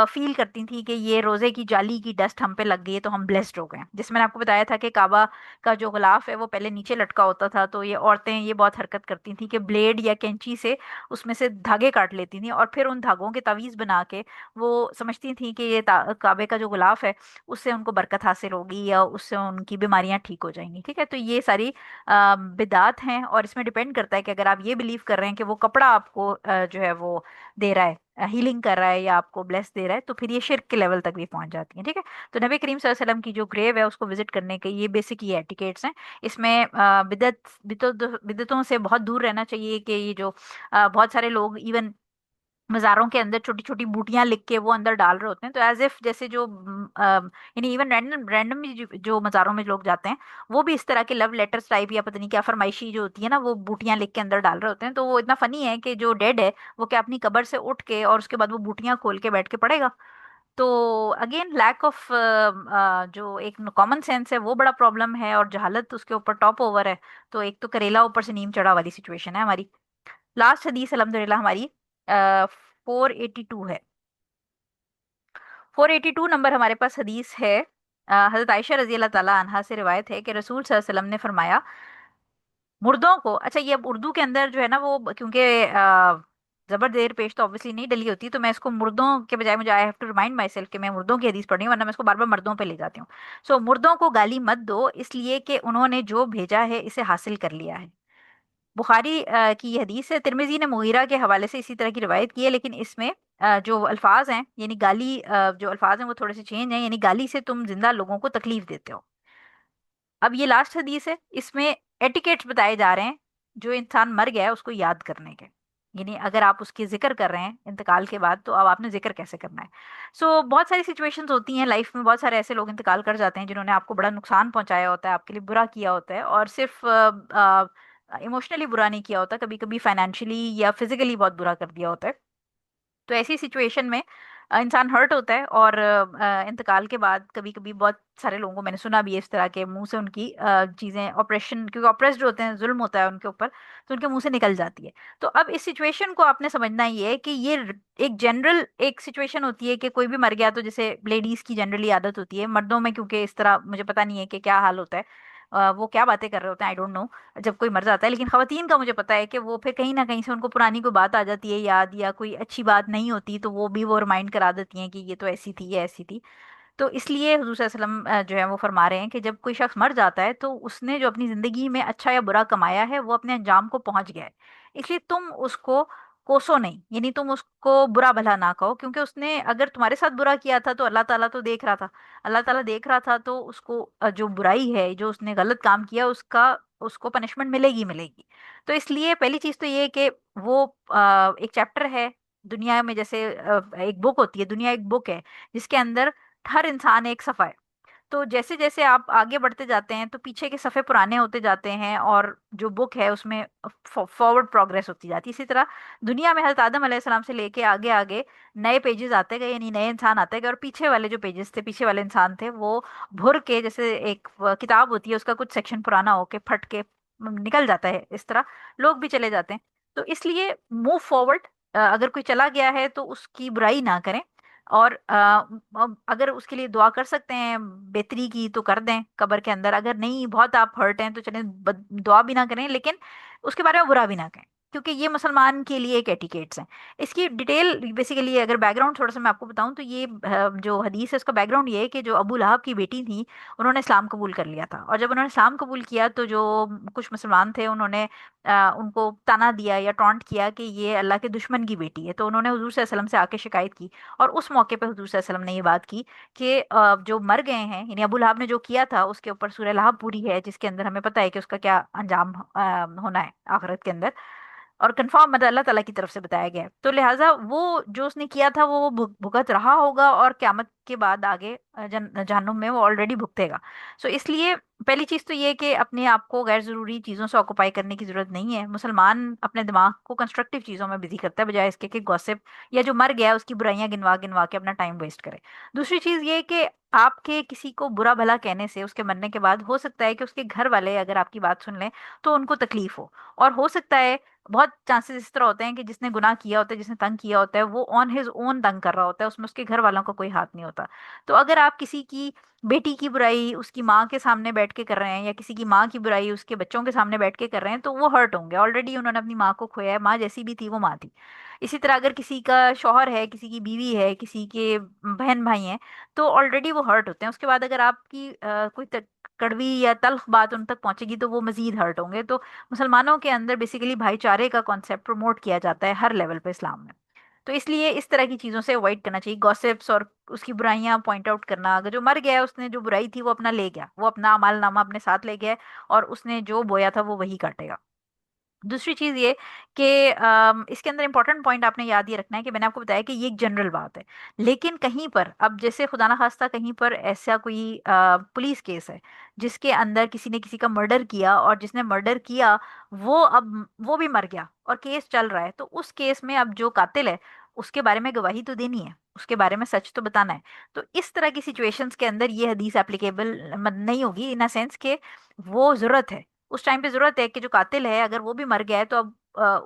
फील करती थी कि ये रोजे की जाली की डस्ट हम पे लग गई है तो हम ब्लेस्ड हो गए। जिसमें मैंने आपको बताया था कि काबा का जो गलाफ है वो पहले नीचे लटका होता था, तो ये औरतें ये बहुत हरकत करती थी कि ब्लेड या कैंची से उसमें से धागे काट लेती थी, और फिर उन धागों के तावीज बना के वो समझती थी कि ये काबे का जो गुलाफ है उससे उनको बरकत हासिल होगी या उससे उनकी बीमारियां ठीक हो जाएंगी। ठीक है, तो ये सारी बिदात हैं, और इसमें डिपेंड करता है कि अगर आप ये बिलीव कर रहे हैं कि वो कपड़ा आपको जो है वो दे रहा है, हीलिंग कर रहा है या आपको ब्लेस दे रहा है, तो फिर ये शिर्क के लेवल तक भी पहुंच जाती है। ठीक है, तो नबी करीम सल्लल्लाहु अलैहि वसल्लम की जो ग्रेव है उसको विजिट करने के ये बेसिक ये एटिकेट्स हैं। इसमें बिदतों से बहुत दूर रहना चाहिए, कि ये जो बहुत सारे लोग इवन मज़ारों के अंदर छोटी छोटी बूटियां लिख के वो अंदर डाल रहे होते हैं, तो एज इफ जैसे जो यानी इवन रैंडम जो मज़ारों में लोग जाते हैं वो भी इस तरह के लव लेटर्स टाइप या पता नहीं क्या फरमाइशी जो होती है ना, वो बूटियां लिख के अंदर डाल रहे होते हैं। तो वो इतना फनी है कि जो डेड है वो क्या अपनी कब्र से उठ के और उसके बाद वो बूटियां खोल के बैठ के पढ़ेगा। तो अगेन लैक ऑफ जो एक कॉमन सेंस है वो बड़ा प्रॉब्लम है, और जहालत उसके ऊपर टॉप ओवर है। तो एक तो करेला ऊपर से नीम चढ़ा वाली सिचुएशन है हमारी। लास्ट हदीस अल्हम्दुलिल्लाह हमारी 482 है। 482 नंबर हमारे पास हदीस है। हजरत आयशा रजी अल्लाह ताला अन्हा से रिवायत है कि रसूल सल्लल्लाहु अलैहि वसल्लम ने फरमाया, मुर्दों को, अच्छा ये अब उर्दू के अंदर जो है ना वो क्योंकि जबर देर पेश तो ऑब्वियसली नहीं डली होती, तो मैं इसको मुर्दों के बजाय मुझे I have to remind myself कि मैं मुर्दों की हदीस पढ़ रही हूँ, वरना मैं इसको बार बार मर्दों पे ले जाती हूँ। सो मुर्दों को गाली मत दो इसलिए कि उन्होंने जो भेजा है इसे हासिल कर लिया है। बुखारी की ये हदीस है। तिर्मिजी ने मुगीरा के हवाले से इसी तरह की रिवायत की है, लेकिन इसमें जो अल्फाज हैं यानी गाली जो अल्फाज हैं वो थोड़े से चेंज हैं, यानी गाली से तुम जिंदा लोगों को तकलीफ देते हो। अब ये लास्ट हदीस है, इसमें एटिकेट्स बताए जा रहे हैं जो इंसान मर गया है उसको याद करने के। यानी अगर आप उसकी जिक्र कर रहे हैं इंतकाल के बाद, तो अब आपने जिक्र कैसे करना है। बहुत सारी सिचुएशंस होती हैं लाइफ में, बहुत सारे ऐसे लोग इंतकाल कर जाते हैं जिन्होंने आपको बड़ा नुकसान पहुंचाया होता है, आपके लिए बुरा किया होता है, और सिर्फ इमोशनली बुरा नहीं किया होता, कभी कभी फाइनेंशियली या फिजिकली बहुत बुरा कर दिया होता है। तो ऐसी सिचुएशन में इंसान हर्ट होता है, और इंतकाल के बाद कभी कभी बहुत सारे लोगों को मैंने सुना भी है इस तरह के मुंह से उनकी चीज़ें, ऑपरेशन, क्योंकि ऑपरेस्ड होते हैं, जुल्म होता है उनके ऊपर, तो उनके मुंह से निकल जाती है। तो अब इस सिचुएशन को आपने समझना ही है कि ये एक जनरल एक सिचुएशन होती है कि कोई भी मर गया, तो जैसे लेडीज की जनरली आदत होती है, मर्दों में क्योंकि इस तरह मुझे पता नहीं है कि क्या हाल होता है, वो क्या बातें कर रहे होते हैं आई डोंट नो जब कोई मर जाता है, लेकिन खवातीन का मुझे पता है कि वो फिर कहीं ना कहीं से उनको पुरानी कोई बात आ जाती है याद, या कोई अच्छी बात नहीं होती तो वो भी वो रिमाइंड करा देती हैं कि ये तो ऐसी थी, ये ऐसी थी। तो इसलिए हुजूर सल्लल्लाहु अलैहि वसल्लम जो है वो फरमा रहे हैं कि जब कोई शख्स मर जाता है तो उसने जो अपनी जिंदगी में अच्छा या बुरा कमाया है वो अपने अंजाम को पहुंच गया है, इसलिए तुम उसको कोसो नहीं, यानी तुम उसको बुरा भला ना कहो, क्योंकि उसने अगर तुम्हारे साथ बुरा किया था तो अल्लाह ताला तो देख रहा था। अल्लाह ताला देख रहा था तो उसको जो बुराई है, जो उसने गलत काम किया, उसका उसको पनिशमेंट मिलेगी मिलेगी। तो इसलिए पहली चीज तो ये कि वो एक चैप्टर है दुनिया में, जैसे एक बुक होती है, दुनिया एक बुक है जिसके अंदर हर इंसान एक सफा है। तो जैसे जैसे आप आगे बढ़ते जाते हैं तो पीछे के सफ़े पुराने होते जाते हैं और जो बुक है उसमें फॉरवर्ड प्रोग्रेस होती जाती है। इसी तरह दुनिया में हज़रत आदम अलैहिस्सलाम से लेके आगे आगे नए पेजेस आते गए, यानी नए इंसान आते गए, और पीछे वाले जो पेजेस थे, पीछे वाले इंसान थे, वो भुर के, जैसे एक किताब होती है उसका कुछ सेक्शन पुराना होके फट के निकल जाता है, इस तरह लोग भी चले जाते हैं। तो इसलिए मूव फॉरवर्ड, अगर कोई चला गया है तो उसकी बुराई ना करें। और अगर उसके लिए दुआ कर सकते हैं बेहतरी की तो कर दें कब्र के अंदर, अगर नहीं बहुत आप हर्ट हैं तो चलें दुआ भी ना करें, लेकिन उसके बारे में बुरा भी ना कहें, क्योंकि ये मुसलमान के लिए एक एटिकेट्स हैं। इसकी डिटेल बेसिकली अगर बैकग्राउंड थोड़ा सा मैं आपको बताऊं तो ये जो हदीस है उसका बैकग्राउंड ये है कि जो अबू लहब की बेटी थी, उन्होंने इस्लाम कबूल कर लिया था, और जब उन्होंने इस्लाम कबूल किया तो जो कुछ मुसलमान थे उन्होंने उनको ताना दिया या टॉन्ट किया कि ये अल्लाह के दुश्मन की बेटी है। तो उन्होंने हुजूर सल्लल्लाहु अलैहि वसल्लम से आके शिकायत की, और उस मौके पे हुजूर सल्लल्लाहु अलैहि वसल्लम ने ये बात की कि जो मर गए हैं, यानी अबू लहब ने जो किया था उसके ऊपर सूरह लहब पूरी है, जिसके अंदर हमें पता है कि उसका क्या अंजाम होना है आखिरत के अंदर, और कंफर्म मतलब अल्लाह ताला की तरफ से बताया गया है। तो लिहाजा वो जो उसने किया था वो भुगत रहा होगा, और क्यामत के बाद आगे जहन्नुम में वो ऑलरेडी भुगतेगा। सो इसलिए पहली चीज तो ये कि अपने आप को गैर जरूरी चीजों से ऑक्युपाई करने की जरूरत नहीं है। मुसलमान अपने दिमाग को कंस्ट्रक्टिव चीजों में बिजी करता है, बजाय इसके कि गॉसिप या जो मर गया है उसकी बुराइयां गिनवा गिनवा के अपना टाइम वेस्ट करे। दूसरी चीज ये कि आपके किसी को बुरा भला कहने से उसके मरने के बाद हो सकता है कि उसके घर वाले अगर आपकी बात सुन लें तो उनको तकलीफ हो, और हो सकता है बहुत चांसेस इस तरह होते हैं कि जिसने गुनाह किया होता है, जिसने तंग किया होता है, वो ऑन हिज ओन तंग कर रहा होता है, उसमें उसके घर वालों का कोई हाथ नहीं होता। तो अगर आप किसी की बेटी की बुराई उसकी माँ के सामने बैठ के कर रहे हैं, या किसी की माँ की बुराई उसके बच्चों के सामने बैठ के कर रहे हैं, तो वो हर्ट होंगे। ऑलरेडी उन्होंने अपनी माँ को खोया है, माँ जैसी भी थी वो माँ थी। इसी तरह अगर किसी का शौहर है, किसी की बीवी है, किसी के बहन भाई हैं, तो ऑलरेडी वो हर्ट होते हैं। उसके बाद अगर आपकी कोई कड़वी या तल्ख बात उन तक पहुंचेगी तो वो मजीद हर्ट होंगे। तो मुसलमानों के अंदर बेसिकली भाईचारे का कॉन्सेप्ट प्रमोट किया जाता है हर लेवल पे इस्लाम में। तो इसलिए इस तरह की चीजों से अवॉइड करना चाहिए, गॉसिप्स और उसकी बुराइयां पॉइंट आउट करना। अगर जो मर गया है उसने जो बुराई थी वो अपना ले गया, वो अपना अमाल नामा अपने साथ ले गया है, और उसने जो बोया था वो वही काटेगा। दूसरी चीज ये कि इसके अंदर इंपॉर्टेंट पॉइंट आपने याद ये रखना है कि मैंने आपको बताया कि ये एक जनरल बात है, लेकिन कहीं पर अब जैसे खुदा ना खास्ता कहीं पर ऐसा कोई पुलिस केस है जिसके अंदर किसी ने किसी का मर्डर किया, और जिसने मर्डर किया वो अब वो भी मर गया और केस चल रहा है, तो उस केस में अब जो कातिल है उसके बारे में गवाही तो देनी है, उसके बारे में सच तो बताना है। तो इस तरह की सिचुएशंस के अंदर ये हदीस एप्लीकेबल नहीं होगी, इन अ सेंस के वो जरूरत है, उस टाइम पे जरूरत है कि जो कातिल है अगर वो भी मर गया है तो अब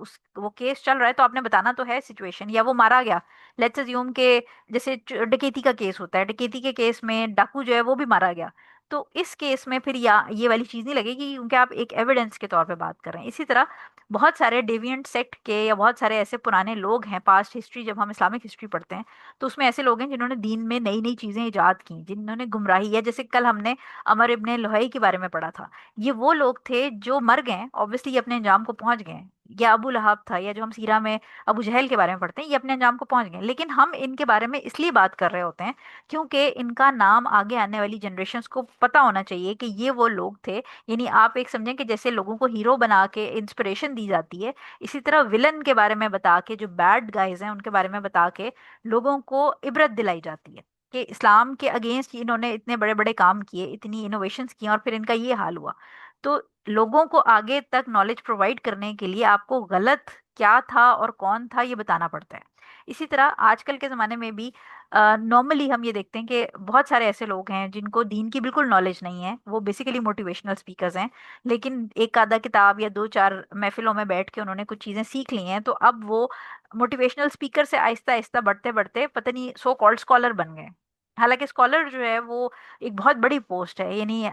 उस वो केस चल रहा है तो आपने बताना तो है सिचुएशन, या वो मारा गया, लेट्स अज्यूम के जैसे डकैती का केस होता है, डकैती के केस में डाकू जो है वो भी मारा गया, तो इस केस में फिर या ये वाली चीज नहीं लगेगी क्योंकि आप एक एविडेंस के तौर पे बात कर रहे हैं। इसी तरह बहुत सारे डेविएंट सेक्ट के या बहुत सारे ऐसे पुराने लोग हैं, पास्ट हिस्ट्री जब हम इस्लामिक हिस्ट्री पढ़ते हैं तो उसमें ऐसे लोग हैं जिन्होंने दीन में नई नई चीजें इजाद की, जिन्होंने गुमराही, या जैसे कल हमने अमर इब्ने लुहई के बारे में पढ़ा था, ये वो लोग थे जो मर गए, ऑब्वियसली ये अपने अंजाम को पहुंच गए। या अबू लहाब था, या जो हम सीरा में अबू जहल के बारे में पढ़ते हैं, ये अपने अंजाम को पहुंच गए, लेकिन हम इनके बारे में इसलिए बात कर रहे होते हैं क्योंकि इनका नाम आगे आने वाली जनरेशन्स को पता होना चाहिए कि ये वो लोग थे। यानी आप एक समझें कि जैसे लोगों को हीरो बना के इंस्पिरेशन दी जाती है, इसी तरह विलन के बारे में बता के, जो बैड गाइज हैं उनके बारे में बता के लोगों को इबरत दिलाई जाती है कि इस्लाम के अगेंस्ट इन्होंने इतने बड़े बड़े काम किए, इतनी इनोवेशंस की, और फिर इनका ये हाल हुआ। तो लोगों को आगे तक नॉलेज प्रोवाइड करने के लिए आपको गलत क्या था और कौन था ये बताना पड़ता है। इसी तरह आजकल के ज़माने में भी नॉर्मली हम ये देखते हैं कि बहुत सारे ऐसे लोग हैं जिनको दीन की बिल्कुल नॉलेज नहीं है, वो बेसिकली मोटिवेशनल स्पीकर्स हैं, लेकिन एक आधा किताब या दो चार महफिलों में बैठ के उन्होंने कुछ चीज़ें सीख ली हैं, तो अब वो मोटिवेशनल स्पीकर से आहिस्ता आहिस्ता बढ़ते बढ़ते पता नहीं सो कॉल्ड स्कॉलर बन गए। हालांकि स्कॉलर जो है वो एक बहुत बड़ी पोस्ट है, यानी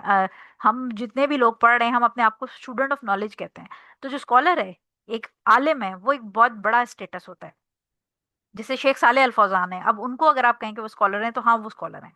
हम जितने भी लोग पढ़ रहे हैं हम अपने आप को स्टूडेंट ऑफ नॉलेज कहते हैं। तो जो स्कॉलर है, एक आलिम है, वो एक बहुत बड़ा स्टेटस होता है। जैसे शेख साले अल फौजान है, अब उनको अगर आप कहें कि वो स्कॉलर हैं तो हाँ वो स्कॉलर हैं,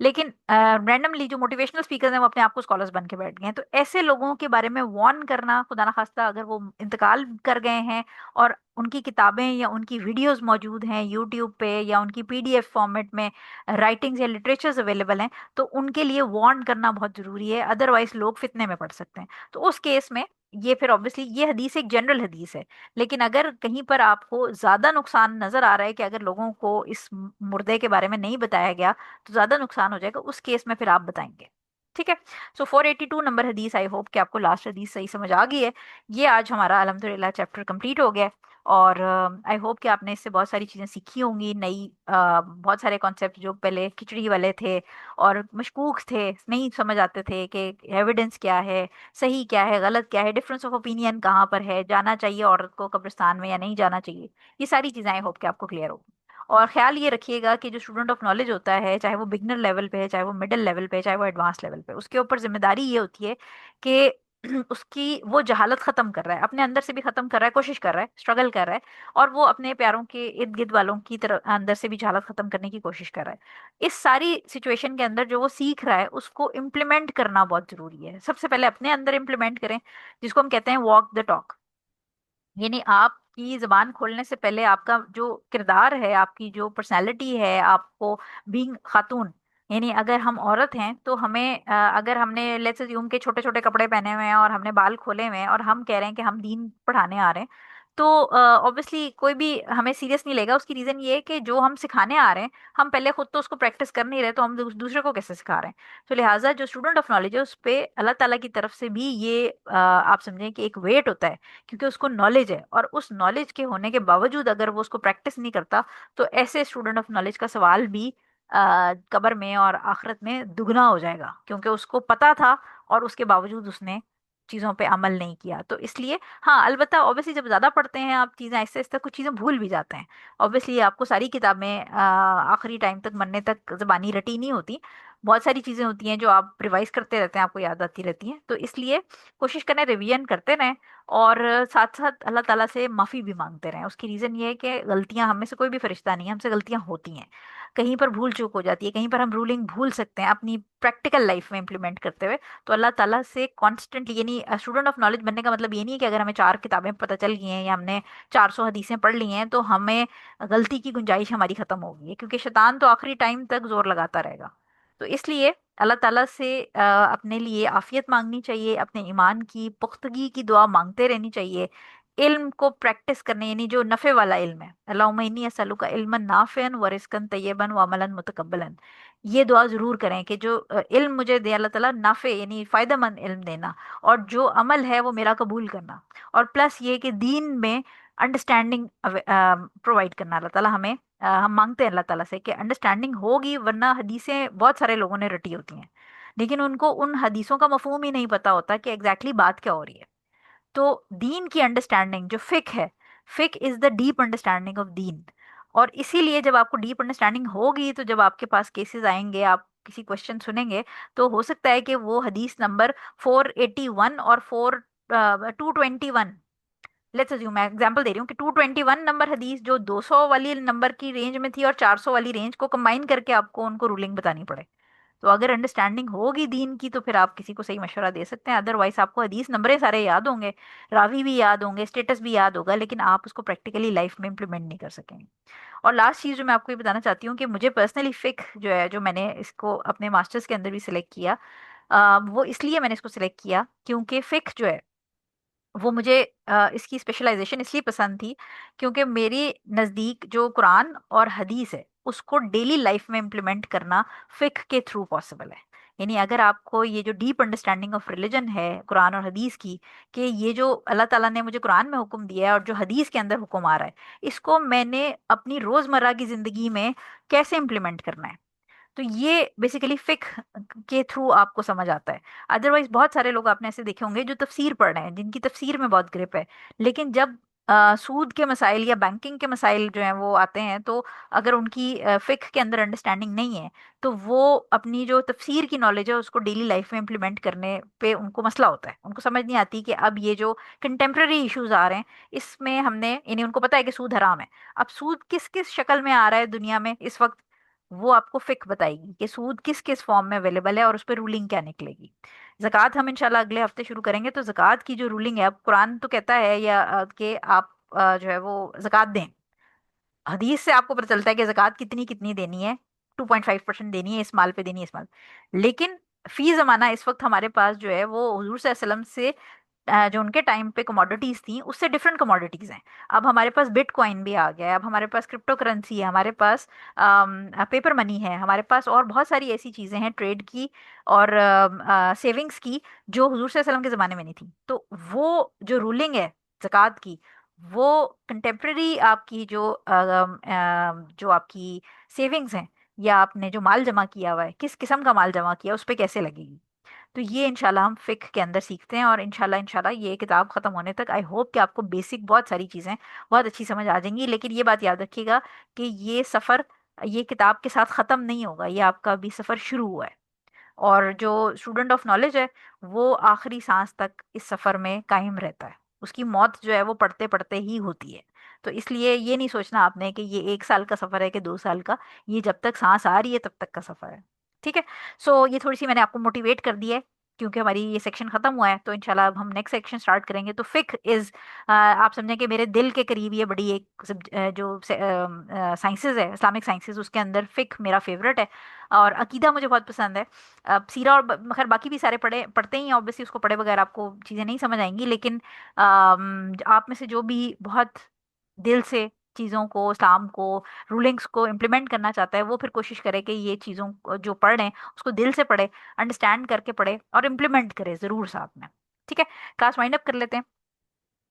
लेकिन रैंडमली जो मोटिवेशनल स्पीकर्स हैं वो अपने आप को स्कॉलर्स बन के बैठ गए हैं। तो ऐसे लोगों के बारे में वार्न करना, खुदा ना खास्ता अगर वो इंतकाल कर गए हैं और उनकी किताबें या उनकी वीडियोस मौजूद हैं यूट्यूब पे, या उनकी पीडीएफ फॉर्मेट में राइटिंग्स या लिटरेचर्स अवेलेबल हैं, तो उनके लिए वार्न करना बहुत ज़रूरी है, अदरवाइज लोग फितने में पड़ सकते हैं। तो उस केस में ये फिर ऑब्वियसली ये हदीस एक जनरल हदीस है, लेकिन अगर कहीं पर आपको ज़्यादा नुकसान नज़र आ रहा है कि अगर लोगों को इस मुर्दे के बारे में नहीं बताया गया तो ज़्यादा नुकसान हो जाएगा, उस केस में फिर आप बताएंगे। ठीक है। सो 482 नंबर हदीस, आई होप कि आपको लास्ट हदीस सही समझ आ गई है। ये आज हमारा अल्हम्दुलिल्लाह चैप्टर कंप्लीट हो गया है, और आई होप कि आपने इससे बहुत सारी चीज़ें सीखी होंगी नई। बहुत सारे कॉन्सेप्ट जो पहले खिचड़ी वाले थे और मशकूक थे, नहीं समझ आते थे कि एविडेंस क्या है, सही क्या है, गलत क्या है, डिफरेंस ऑफ ओपिनियन कहाँ पर है, जाना चाहिए औरत को कब्रिस्तान में या नहीं जाना चाहिए, ये सारी चीज़ें आई होप कि आपको क्लियर होगी। और ख्याल ये रखिएगा कि जो स्टूडेंट ऑफ नॉलेज होता है, चाहे वो बिगनर लेवल पे है, चाहे वो मिडिल लेवल पे है, चाहे वो एडवांस लेवल पे है, उसके ऊपर जिम्मेदारी ये होती है कि उसकी वो जहालत खत्म कर रहा है, अपने अंदर से भी खत्म कर रहा है, कोशिश कर रहा है, स्ट्रगल कर रहा है, और वो अपने प्यारों के इर्द गिर्द वालों की तरफ अंदर से भी जहालत खत्म करने की कोशिश कर रहा है। इस सारी सिचुएशन के अंदर जो वो सीख रहा है उसको इम्प्लीमेंट करना बहुत जरूरी है। सबसे पहले अपने अंदर इम्प्लीमेंट करें, जिसको हम कहते हैं वॉक द टॉक। यानी आपकी जबान खोलने से पहले आपका जो किरदार है, आपकी जो पर्सनैलिटी है, आपको बीइंग खातून, यानी अगर हम औरत हैं तो हमें अगर हमने लेट्स अज्यूम के छोटे छोटे कपड़े पहने हुए हैं और हमने बाल खोले हुए हैं और हम कह रहे हैं कि हम दीन पढ़ाने आ रहे हैं, तो ऑब्वियसली कोई भी हमें सीरियस नहीं लेगा। उसकी रीज़न ये है कि जो हम सिखाने आ रहे हैं, हम पहले खुद तो उसको प्रैक्टिस कर नहीं रहे, तो हम दूसरे को कैसे सिखा रहे हैं। तो लिहाजा जो स्टूडेंट ऑफ नॉलेज है उस पे अल्लाह ताला की तरफ से भी ये आप समझें कि एक वेट होता है, क्योंकि उसको नॉलेज है, और उस नॉलेज के होने के बावजूद अगर वो उसको प्रैक्टिस नहीं करता, तो ऐसे स्टूडेंट ऑफ नॉलेज का सवाल भी कब्र में और आखिरत में दुगना हो जाएगा, क्योंकि उसको पता था और उसके बावजूद उसने चीज़ों पे अमल नहीं किया। तो इसलिए हाँ, अलबत्ता ऑब्वियसली जब ज़्यादा पढ़ते हैं आप चीज़ें, आहिस्ता आहिस्ता कुछ चीज़ें भूल भी जाते हैं। ऑब्वियसली आपको सारी किताबें आखिरी टाइम तक मरने तक ज़बानी रटी नहीं होती, बहुत सारी चीज़ें होती हैं जो आप रिवाइज करते रहते हैं, आपको याद आती रहती हैं। तो इसलिए कोशिश करें रिवीजन करते रहें, और साथ साथ अल्लाह ताला से माफ़ी भी मांगते रहें। उसकी रीज़न ये है कि गलतियां, हम में से कोई भी फरिश्ता नहीं है, हमसे गलतियां होती हैं, कहीं पर भूल चूक हो जाती है, कहीं पर हम रूलिंग भूल सकते हैं अपनी प्रैक्टिकल लाइफ में इम्प्लीमेंट करते हुए। तो अल्लाह ताला से कॉन्स्टेंटली, यानी स्टूडेंट ऑफ नॉलेज बनने का मतलब ये नहीं है कि अगर हमें 4 किताबें पता चल गई हैं या हमने 400 हदीसें पढ़ ली हैं तो हमें गलती की गुंजाइश हमारी ख़त्म हो गई है, क्योंकि शैतान तो आखिरी टाइम तक जोर लगाता रहेगा। तो इसलिए अल्लाह ताला से अपने लिए आफियत मांगनी चाहिए, अपने ईमान की पुख्तगी की दुआ मांगते रहनी चाहिए, इल्म को प्रैक्टिस करने, यानी जो नफ़े वाला इल्म है, अल्लाहुम्मा इन्नी असअलुका इल्मन नाफ़िअन व रिज़्क़न तय्यबन व अमलन मुतक़ब्बलन, ये दुआ ज़रूर करें कि जो इल्म मुझे दे अल्लाह ताला, नाफ़े यानी फ़ायदेमंद इल्म देना, और जो अमल है वो मेरा कबूल करना, और प्लस ये कि दीन में अंडरस्टैंडिंग प्रोवाइड करना। अल्लाह ताला हमें हम मांगते हैं अल्लाह ताला से कि अंडरस्टैंडिंग होगी, वरना हदीसें बहुत सारे लोगों ने रटी होती हैं, लेकिन उनको उन हदीसों का मफहूम ही नहीं पता होता कि एग्जैक्टली बात क्या हो रही है। तो दीन की अंडरस्टैंडिंग जो फिक है, फिक is the deep understanding of दीन। और इसीलिए जब आपको डीप अंडरस्टैंडिंग होगी, तो जब आपके पास केसेस आएंगे, आप किसी क्वेश्चन सुनेंगे, तो हो सकता है कि वो हदीस नंबर 481 और 221, लेट्स अज्यूम, मैं एग्जांपल दे रही हूँ कि 221 नंबर हदीस जो 200 वाली नंबर की रेंज में थी और 400 वाली रेंज को कंबाइन करके आपको उनको रूलिंग बतानी पड़े। तो अगर अंडरस्टैंडिंग होगी दीन की, तो फिर आप किसी को सही मशवरा दे सकते हैं। अदरवाइज आपको हदीस नंबरें सारे याद होंगे, रावी भी याद होंगे, स्टेटस भी याद होगा, लेकिन आप उसको प्रैक्टिकली लाइफ में इम्प्लीमेंट नहीं कर सकेंगे। और लास्ट चीज़ जो मैं आपको ये बताना चाहती हूँ कि मुझे पर्सनली फिक जो है, जो मैंने इसको अपने मास्टर्स के अंदर भी सिलेक्ट किया, वो इसलिए मैंने इसको सिलेक्ट किया क्योंकि फिक जो है वो मुझे इसकी स्पेशलाइजेशन इसलिए पसंद थी, क्योंकि मेरे नज़दीक जो कुरान और हदीस है उसको डेली लाइफ में इम्प्लीमेंट करना फिक के थ्रू पॉसिबल है। यानी अगर आपको ये जो डीप अंडरस्टैंडिंग ऑफ रिलीजन है कुरान और हदीस की, कि ये जो अल्लाह ताला ने मुझे कुरान में हुक्म दिया है और जो हदीस के अंदर हुक्म आ रहा है, इसको मैंने अपनी रोज़मर्रा की ज़िंदगी में कैसे इम्प्लीमेंट करना है, तो ये बेसिकली फिक के थ्रू आपको समझ आता है। अदरवाइज बहुत सारे लोग आपने ऐसे देखे होंगे जो तफसीर पढ़ रहे हैं, जिनकी तफसीर में बहुत ग्रिप है, लेकिन जब सूद के मसाइल या बैंकिंग के मसाइल जो हैं वो आते हैं, तो अगर उनकी फिक के अंदर अंडरस्टैंडिंग नहीं है, तो वो अपनी जो तफसीर की नॉलेज है उसको डेली लाइफ में इम्प्लीमेंट करने पे उनको मसला होता है। उनको समझ नहीं आती कि अब ये जो कंटेम्प्रेरी इश्यूज आ रहे हैं, इसमें हमने, यानी उनको पता है कि सूद हराम है, अब सूद किस किस शक्ल में आ रहा है दुनिया में इस वक्त, वो आपको फिक बताएगी कि सूद किस किस फॉर्म में अवेलेबल है और उस पर रूलिंग क्या निकलेगी। ज़कात हम इंशाल्लाह अगले हफ्ते शुरू करेंगे। तो ज़कात की जो रूलिंग है, अब कुरान तो कहता है या कि आप जो है वो ज़कात दें। हदीस से आपको पता चलता है कि ज़कात कितनी कितनी देनी है, 2.5% देनी है, इस माल पे देनी है, इस माल। लेकिन फी ज़माना इस वक्त हमारे पास जो है वो हुजूर सल्लल्लाहु अलैहि वसल्लम से जो उनके टाइम पे कमोडिटीज़ थी उससे डिफरेंट कमोडिटीज़ हैं। अब हमारे पास बिटकॉइन भी आ गया है, अब हमारे पास क्रिप्टो करेंसी है, हमारे पास पेपर मनी है, हमारे पास और बहुत सारी ऐसी चीज़ें हैं ट्रेड की और सेविंग्स की जो हुजूर सल्लल्लाहु अलैहि वसल्लम के ज़माने में नहीं थी। तो वो जो रूलिंग है ज़कात की, वो कंटेम्प्रेरी आपकी जो आपकी सेविंग्स हैं या आपने जो माल जमा किया हुआ है, किस किस्म का माल जमा किया, उस पे कैसे लगेगी। तो ये इंशाल्लाह हम फिक्ह के अंदर सीखते हैं, और इंशाल्लाह इंशाल्लाह ये किताब खत्म होने तक आई होप कि आपको बेसिक बहुत सारी चीज़ें बहुत अच्छी समझ आ जाएंगी। लेकिन ये बात याद रखिएगा कि ये सफ़र ये किताब के साथ ख़त्म नहीं होगा, ये आपका अभी सफ़र शुरू हुआ है। और जो स्टूडेंट ऑफ नॉलेज है वो आखिरी सांस तक इस सफ़र में कायम रहता है। उसकी मौत जो है वो पढ़ते पढ़ते ही होती है। तो इसलिए ये नहीं सोचना आपने कि ये 1 साल का सफ़र है कि 2 साल का, ये जब तक सांस आ रही है तब तक का सफ़र है। ठीक है। सो ये थोड़ी सी मैंने आपको मोटिवेट कर दी है, क्योंकि हमारी ये सेक्शन खत्म हुआ है। तो इंशाल्लाह अब हम नेक्स्ट सेक्शन स्टार्ट करेंगे। तो फिक इज़, आप समझें कि मेरे दिल के करीब ये बड़ी एक जो साइंसेज है, इस्लामिक साइंसेज, उसके अंदर फिक मेरा फेवरेट है। और अकीदा मुझे बहुत पसंद है। अब सीरा और खैर बाकी भी सारे पढ़ते ही हैं ऑब्वियसली, उसको पढ़े बगैर आपको चीज़ें नहीं समझ आएंगी। लेकिन आप में से जो भी बहुत दिल से चीज़ों को, इस्लाम को, रूलिंग्स को इम्प्लीमेंट करना चाहता है, वो फिर कोशिश करे कि ये चीज़ों जो पढ़ रहे हैं उसको दिल से पढ़े, अंडरस्टैंड करके पढ़े और इम्प्लीमेंट करे ज़रूर साथ में। ठीक है। क्लास वाइंड अप कर लेते हैं,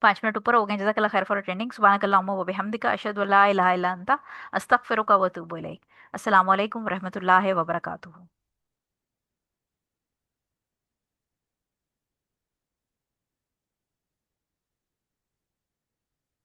5 मिनट ऊपर हो गए। जज़ाकल्लाह खैर फॉर अटेंडिंग। सुब्हानकल्लाहुम्मा व बिहम्दिका अशहदु अल्ला इलाहा इल्ला अंता अस्तगफिरुका व अतूबु इलैक। अस्सलामु अलैकुम व रहमतुल्लाहि व बरकातुहू।